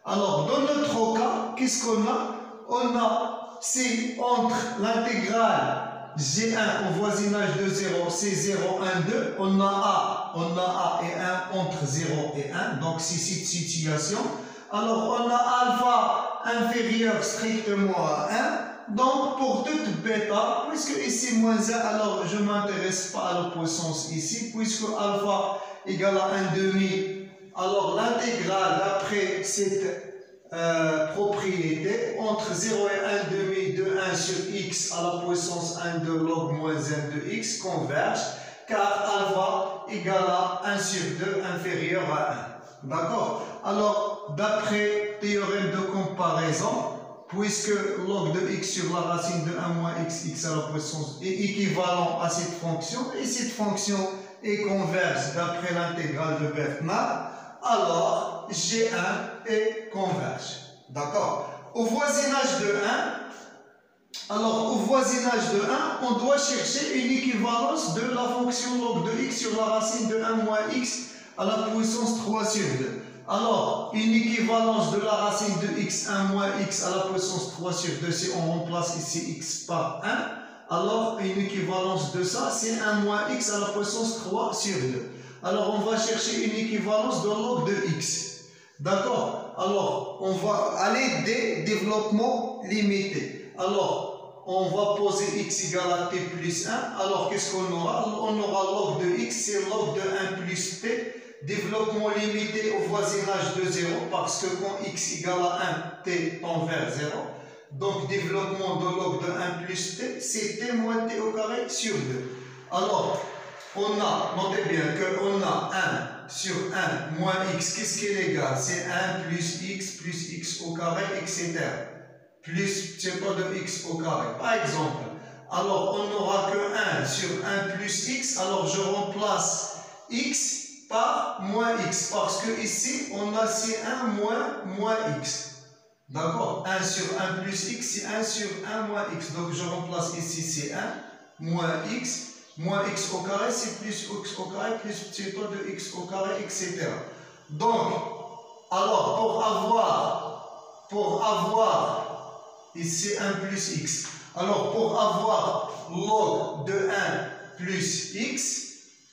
Alors, dans notre cas, qu'est-ce qu'on a? On a c'est entre l'intégrale G1 au voisinage de 0, c'est 0, 1, 2. On a A et 1 entre 0 et 1. Donc, c'est cette situation. Alors, on a alpha inférieur strictement à 1. Donc, pour toute bêta, puisque ici moins 1, alors je ne m'intéresse pas à la puissance ici, puisque alpha égale à 1 demi, alors l'intégrale d'après cette propriété entre 0 et 1 demi de 1 sur x à la puissance 1 de log moins 1 de x converge, car alpha égale à 1 sur 2 inférieur à 1. D'accord? Alors, d'après théorème de comparaison, puisque log de x sur la racine de 1 moins x, x à la puissance est équivalent à cette fonction, et cette fonction est converge d'après l'intégrale de Bernoulli, alors G1 est converge. D'accord? Au voisinage de 1, alors au voisinage de 1, on doit chercher une équivalence de la fonction log de x sur la racine de 1 moins x à la puissance 3 sur 2. Alors, une équivalence de la racine de x, 1 moins x à la puissance 3 sur 2, si on remplace ici x par 1, alors une équivalence de ça, c'est 1 moins x à la puissance 3 sur 2. Alors, on va chercher une équivalence de log de x. D'accord? Alors, on va aller des développements limités. Alors, on va poser x égale à t plus 1. Alors, qu'est-ce qu'on aura? On aura log de x, c'est log de 1 plus t. Développement limité au voisinage de 0, parce que quand x égale à 1, t tend vers 0. Donc, développement de log de 1 plus t, c'est t moins t au carré sur 2. Alors, notez bien qu'on a 1 sur 1 moins x, qu'est-ce qui est égal? C'est 1 plus x au carré, etc. Plus, je sais pas, de x au carré, par exemple. Alors, on n'aura que 1 sur 1 plus x, alors je remplace x par moins x, parce que ici, on a C1 moins x. D'accord? 1 sur 1 plus x, c'est 1 sur 1 moins x. Donc, je remplace ici C1 moins x au carré, c'est plus x au carré, plus petit de x au carré, etc. Donc, alors, pour avoir ici 1 plus x, alors pour avoir log de 1 plus x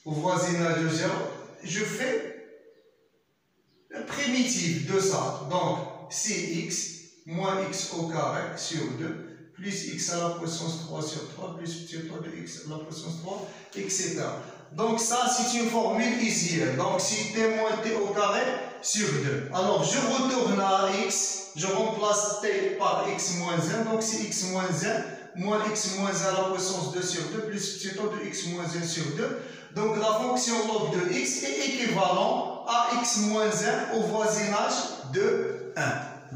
au voisinage de 0, je fais la primitive de ça. Donc, c'est x moins x au carré sur 2 plus x à la puissance 3 sur 3 plus petit de x à la puissance 3, etc. Donc, ça, c'est une formule ici. Donc, c'est t moins t au carré sur 2. Alors, je retourne à x, je remplace t par x moins 1. Donc, c'est x moins 1 moins x moins 1 à la puissance 2 sur 2 plus petit de x moins 1 sur 2. Donc, la fonction log de x est équivalent à x moins 1 au voisinage de 1.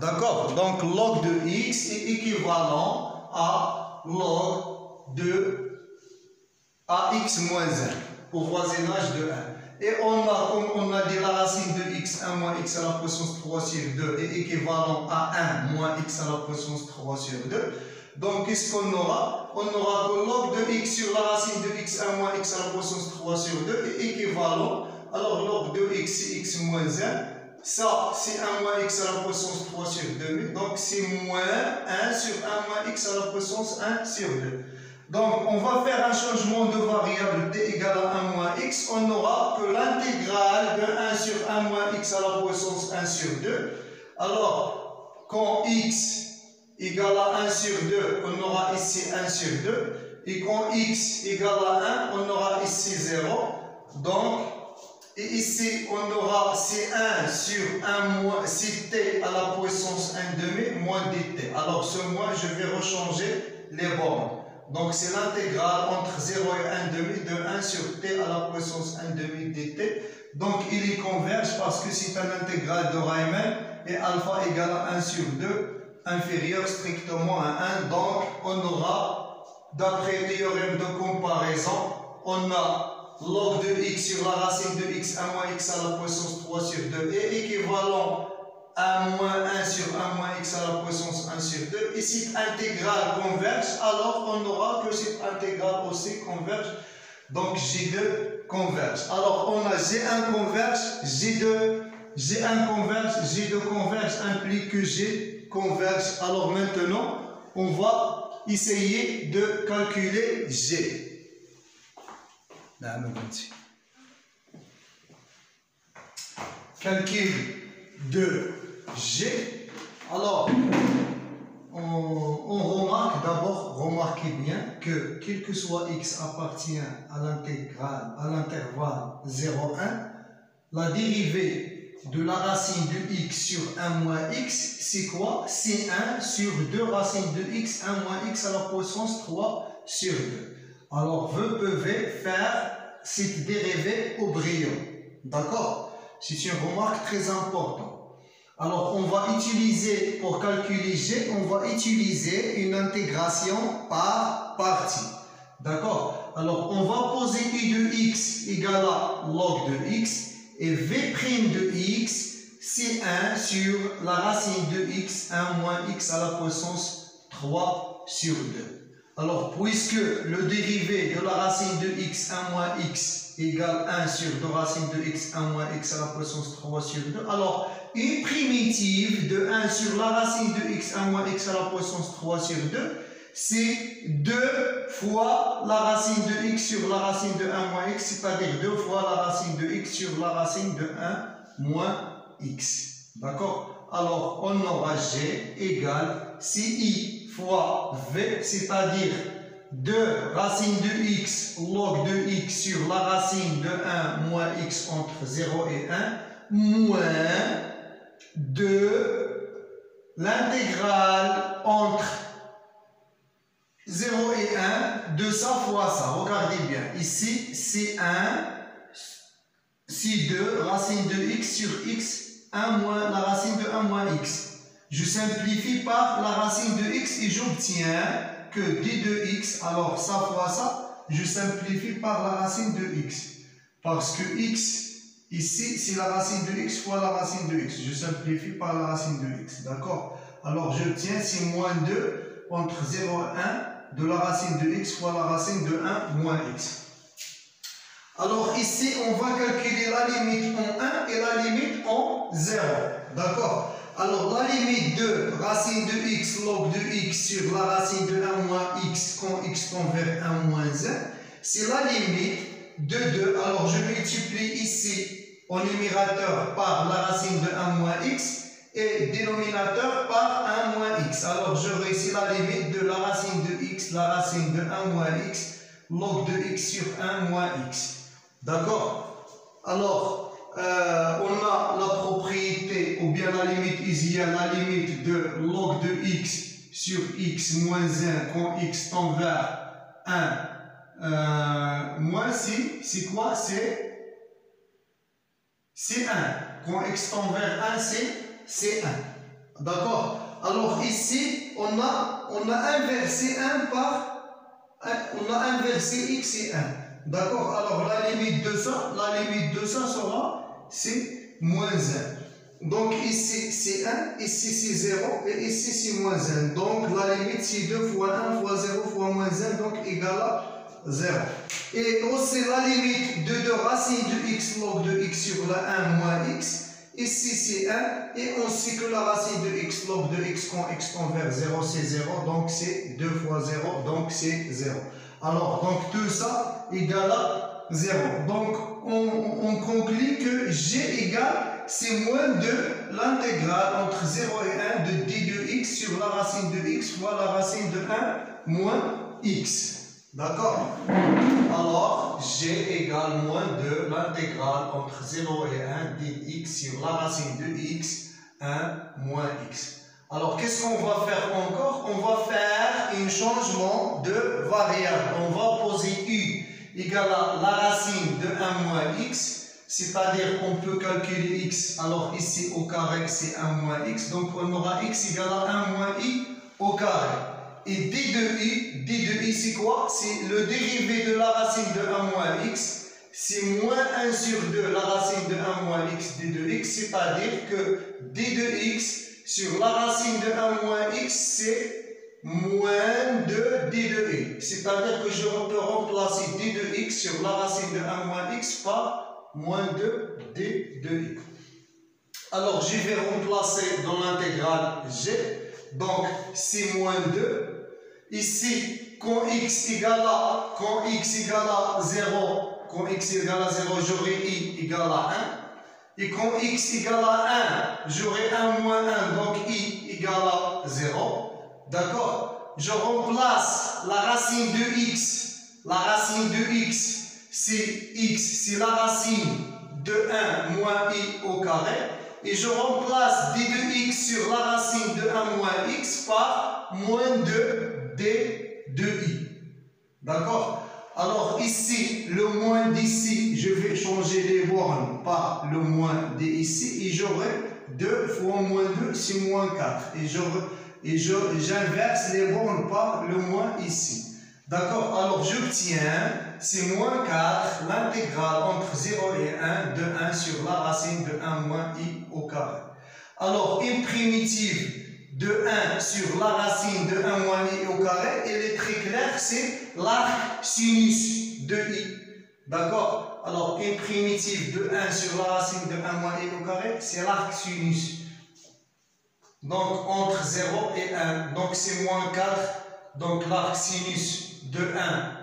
D'accord? Donc, log de x est équivalent à log de x moins 1 au voisinage de 1. Et comme on a dit, la racine de x, 1 moins x à la puissance 3 sur 2 est équivalent à 1 moins x à la puissance 3 sur 2. Donc, qu'est-ce qu'on aura? On aura que log de x sur la racine de x, 1 moins x à la puissance 3 sur 2 est équivalent. Alors, log de x, c'est x moins 1. Ça, c'est 1 moins x à la puissance 3 sur 2. Donc, c'est moins 1 sur 1 moins x à la puissance 1 sur 2. Donc, on va faire un changement de variable t égale à 1 moins x. On n'aura que l'intégrale de 1 sur 1 moins x à la puissance 1 sur 2. Alors, quand x égale à 1 sur 2, on aura ici 1 sur 2. Et quand x égale à 1, on aura ici 0. Donc, et ici, on aura C1 sur 1 moins, c'est t à la puissance 1 demi moins dt. Alors, ce moins, je vais rechanger les bornes. Donc, c'est l'intégrale entre 0 et 1 demi de 1 sur t à la puissance 1 demi dt. Donc, il y converge parce que c'est un intégral de Riemann et alpha égale à 1 sur 2 inférieur strictement à 1. Donc, on aura, d'après le théorème de comparaison, on a log de x sur la racine de x, 1 moins x à la puissance 3 sur 2 est équivalent à moins 1 sur 1 moins x à la puissance 1 sur 2. Et si l'intégrale converge, alors on aura que cette intégrale aussi converge. Donc J2 converge. Alors on a G1 converge, G1 converge, J2 converge implique que G converge. Alors maintenant, on va essayer de calculer G. Calcul de G. Alors, on remarque d'abord, remarquez bien que quel que soit x appartient à l'intervalle 0,1, la dérivée de la racine de x sur 1 moins x, c'est quoi? C'est 1 sur 2 racines de x, 1 moins x à la puissance 3 sur 2. Alors, vous pouvez faire cette dérivée au brillant. D'accord? C'est une remarque très importante. Alors, on va utiliser, pour calculer G, on va utiliser une intégration par partie. D'accord? Alors, on va poser u de x égale à log de x et v' de x, c'est 1 sur la racine de x, 1 moins x à la puissance 3 sur 2. Alors, puisque le dérivé de la racine de x, 1 moins x, égale 1 sur 2 racines de x, 1 moins x à la puissance 3 sur 2, alors, une primitive de 1 sur la racine de x, 1 moins x à la puissance 3 sur 2, c'est 2 fois la racine de x sur la racine de 1 moins x, c'est-à-dire 2 fois la racine de x sur la racine de 1 moins x. D'accord? alors on aura G égale CI fois V, c'est-à-dire 2 racine de x log de x sur la racine de 1 moins x entre 0 et 1 moins 2 l'intégrale entre 0 et 1 de ça fois ça. Regardez bien. Ici, C1, C2, racine de x sur x, 1 moins la racine de 1 moins x. Je simplifie par la racine de x et j'obtiens que d de x, alors ça fois ça, je simplifie par la racine de x. Parce que x, ici, c'est la racine de x fois la racine de x. Je simplifie par la racine de x. D'accord? Alors j'obtiens c'est moins 2 entre 0 et 1 de la racine de x fois la racine de 1 moins x. Alors ici, on va calculer la limite en 1 et la limite en 0. D'accord? Alors la limite de racine de x log de x sur la racine de 1 moins x quand x tend vers 1 moins 1, c'est la limite de 2. Alors je multiplie ici au numérateur par la racine de 1 moins x et dénominateur par 1 moins x. Alors j'aurai ici la limite de la racine de x, la racine de 1 moins x, log de x sur 1 moins x. D'accord? Alors, on a la propriété, ou bien la limite ici, il y a la limite de log de x sur x moins 1 quand x tend vers 1 moins c'est quoi? C'est 1. Quand x tend vers 1, c'est 1. D'accord? Alors ici, on a inversé 1 par... on a inversé x et 1. D'accord? Alors la limite de ça sera c'est moins 1. Donc ici c'est 1, ici c'est 0 et ici c'est moins 1. Donc la limite c'est 2 fois 1 fois 0 fois moins 1, donc égale à 0. Et aussi la limite de 2 racines de x log de x sur la 1 moins x. Ici c'est 1 et on sait que la racine de x log de x quand x tend vers 0 c'est 0, donc c'est 2 fois 0, donc c'est 0. Alors donc tout ça égale à 0. Donc on conclut que g égale c'est moins de l'intégrale entre 0 et 1 de d de x sur la racine de x fois la racine de 1 moins x. D'accord? Alors, g égale moins de l'intégrale entre 0 et 1 dx sur la racine de x, 1 moins x. Alors, qu'est-ce qu'on va faire encore? On va faire un changement de variable. On va poser u égale à la racine de 1 moins x, c'est-à-dire qu'on peut calculer x. Alors, ici, au carré, c'est 1 moins x. Donc, on aura x égale à 1 moins i au carré. Et d de i c'est quoi? C'est le dérivé de la racine de 1 moins x. C'est moins 1 sur 2 la racine de 1 moins x d de x. C'est-à-dire que d de x sur la racine de 1 moins x, c'est moins de d de i. C'est-à-dire que je peux remplacer d de x sur la racine de 1 moins x par moins de d de i. Alors, je vais remplacer dans l'intégrale g. Donc, c'est moins 2. Ici, quand x égale à 0, j'aurai i égale à 1. Et quand x égale à 1, j'aurai 1 moins 1, donc i égale à 0. D'accord? Je remplace la racine de x. La racine de x, c'est la racine de 1 moins i au carré. Et je remplace d de x sur la racine de 1 moins x par moins de d de i. D'accord? Alors ici, le moins d'ici, je vais changer les bornes par le moins d'ici. Et j'aurai 2 fois moins 2, c'est moins 4. Et j'inverse les bornes par le moins ici. D'accord? Alors j'obtiens, c'est moins 4, l'intégrale entre 0 et 1 de 1 sur la racine de 1 moins i au carré. Alors une primitive de 1 sur la racine de 1 moins i au carré, elle est très claire, c'est l'arc sinus de i. D'accord? Alors une primitive de 1 sur la racine de 1 moins i au carré, c'est l'arc sinus. Donc entre 0 et 1, donc c'est moins 4, donc l'arc sinus de 1,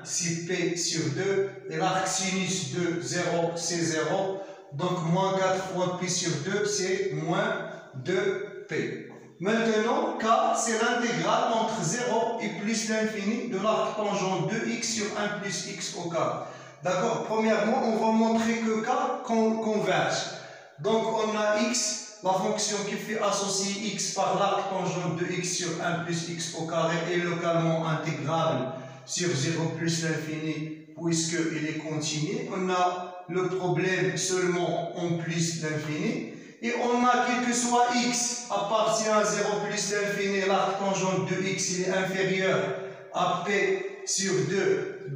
c'est P sur 2, et l'arc sinus de 0, c'est 0. Donc, moins 4 fois P sur 2, c'est moins 2 P. Maintenant, K, c'est l'intégrale entre 0 et plus l'infini de l'arc tangent de x sur 1 plus x au carré. D'accord? Premièrement, on va montrer que K converge. Donc, on a x, la fonction qui fait associer x par l'arc tangent de x sur 1 plus x au carré est localement intégrable sur 0 plus l'infini puisqu'il est continu. On a le problème seulement en plus l'infini. Et on a quel que soit x appartient à 0 plus l'infini, l'arc tangent de x il est inférieur à p sur 2.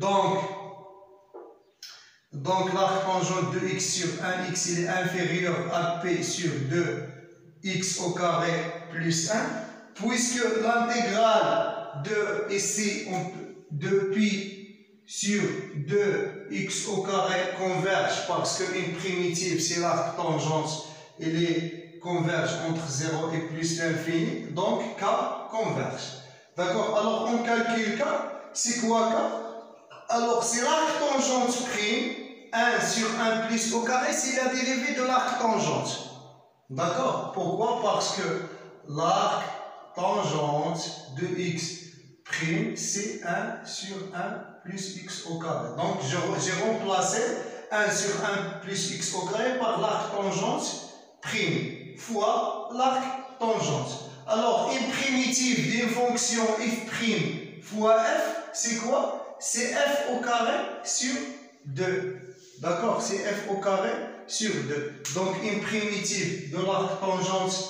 Donc l'arc tangent de x sur 1x il est inférieur à p sur 2x au carré plus 1. Puisque l'intégrale de ici de pi sur 2x au carré converge parce qu'une primitive c'est l'arc tangent. Il les converge entre 0 et plus l'infini, donc K converge. D'accord? Alors on calcule K, c'est quoi K? Alors c'est l'arc tangent prime, 1 sur 1 plus au carré, c'est la dérivée de l'arc tangent. D'accord? Pourquoi? Parce que l'arc tangent de x prime, c'est 1 sur 1 plus x au carré. Donc j'ai remplacé 1 sur 1 plus x au carré par l'arc tangent prime fois l'arc tangent. Alors, une primitive d'une fonction f' fois f, c'est quoi? C'est f au carré sur 2. D'accord? C'est f au carré sur 2. Donc, une primitive de l'arc tangent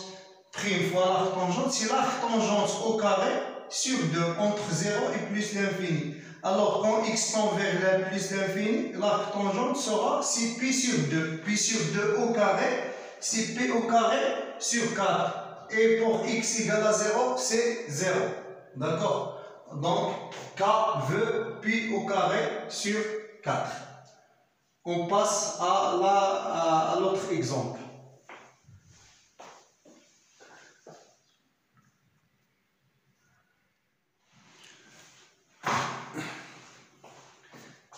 prime fois l'arc tangent, c'est l'arc tangent au carré sur 2, entre 0 et plus l'infini. Alors, quand x tend vers la plus l'infini, l'arc tangent sera c'est pi sur 2. Pi sur 2 au carré, c'est p au carré sur 4. Et pour x égale à 0, c'est 0. D'accord? Donc, k veut pi au carré sur 4. On passe à l'autre exemple.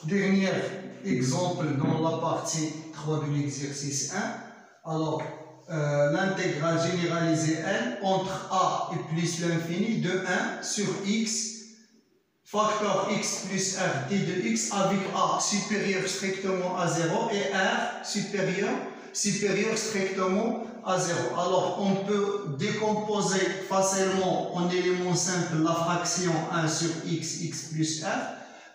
Dernier exemple dans la partie 3 de l'exercice 1. Alors, l'intégrale généralisée N entre a et plus l'infini de 1 sur x facteur x plus r d de x avec a supérieur strictement à 0 et r supérieur strictement à 0. Alors, on peut décomposer facilement en élément simple la fraction 1 sur x, x plus r.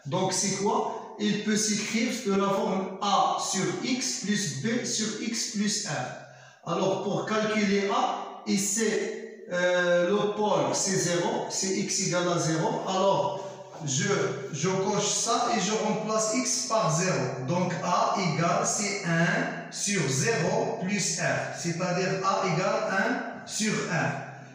Donc, c'est quoi? Il peut s'écrire de la forme a sur x plus b sur x plus r. Alors, pour calculer a, ici, le pôle, c'est 0, c'est x égale à 0. Alors, je coche ça et je remplace x par 0. Donc, a égale, c'est 1 sur 0 plus r. C'est-à-dire a égale 1 sur r.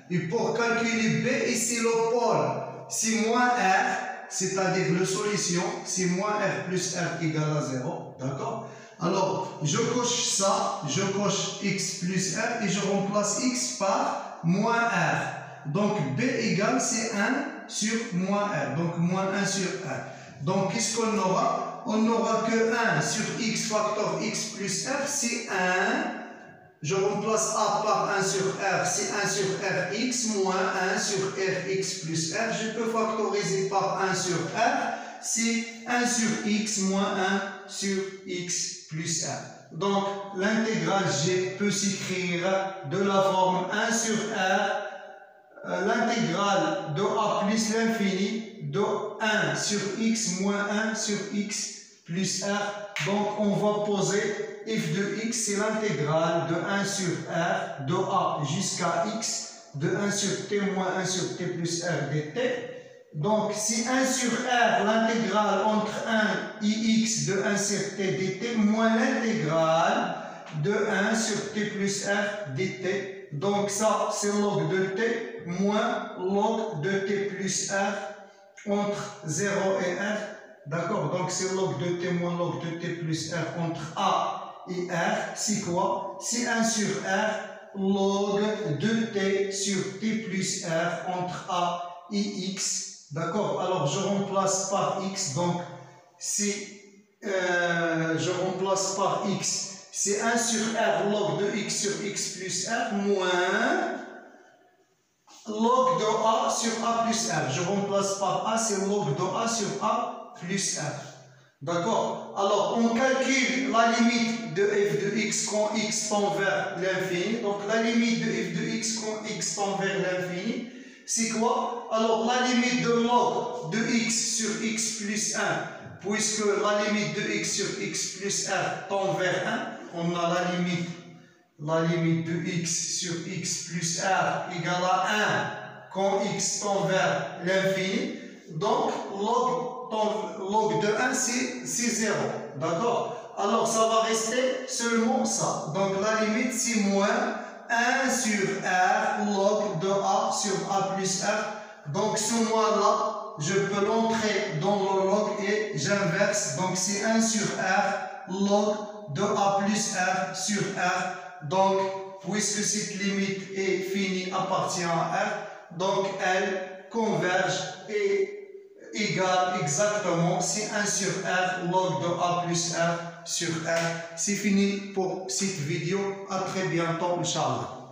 Et pour calculer b, ici, le pôle, c'est moins r. C'est-à-dire la solution, c'est moins r plus r égale à 0. D'accord? Alors, je coche ça, je coche x plus r et je remplace x par moins r. Donc, b égale, c'est 1 sur moins r. Donc, moins 1 sur r. Donc, qu'est-ce qu'on aura? On n'aura que 1 sur x facteur x plus r, c'est 1. Je remplace a par 1 sur r, c'est 1 sur rx moins 1 sur rx plus r. Je peux factoriser par 1 sur r, c'est 1 sur x moins 1 sur x plus r. Donc, l'intégrale g peut s'écrire de la forme 1 sur r, l'intégrale de a plus l'infini de 1 sur x moins 1 sur x plus r. Donc, on va poser f de x, c'est l'intégrale de 1 sur r de a jusqu'à x de 1 sur t moins 1 sur t plus r dt. Donc, si 1 sur r, l'intégrale entre 1 et x de 1 sur t dt moins l'intégrale de 1 sur t plus r dt. Donc, ça, c'est log de t moins log de t plus r entre 0 et r. D'accord? Donc, c'est log de t moins log de t plus r entre a et r, c'est quoi? C'est 1 sur r log de t sur t plus r entre a et x. D'accord? Alors, je remplace par x. Donc, je remplace par x. C'est 1 sur r log de x sur x plus r moins log de A sur A plus R. Je remplace par A, c'est log de A sur A plus R. D'accord? Alors, on calcule la limite de f de x quand x tend vers l'infini. Donc, la limite de f de x quand x tend vers l'infini, c'est quoi? Alors, la limite de log de x sur x plus 1, puisque la limite de x sur x plus r tend vers 1, on a la limite de x sur x plus r égale à 1 quand x tend vers l'infini. Donc, log de 1, c'est 0. D'accord? Alors, ça va rester seulement ça. Donc, la limite, c'est moins 1 sur r log de a sur a plus r. Donc, ce moins-là, je peux l'entrer dans le log et j'inverse. Donc, c'est 1 sur r log de a plus r sur r. Donc, puisque cette limite est finie, appartient à r, donc elle converge et égale exactement, c'est 1 sur r log de a plus r sur r. C'est fini pour cette vidéo. À très bientôt, Inch'Allah.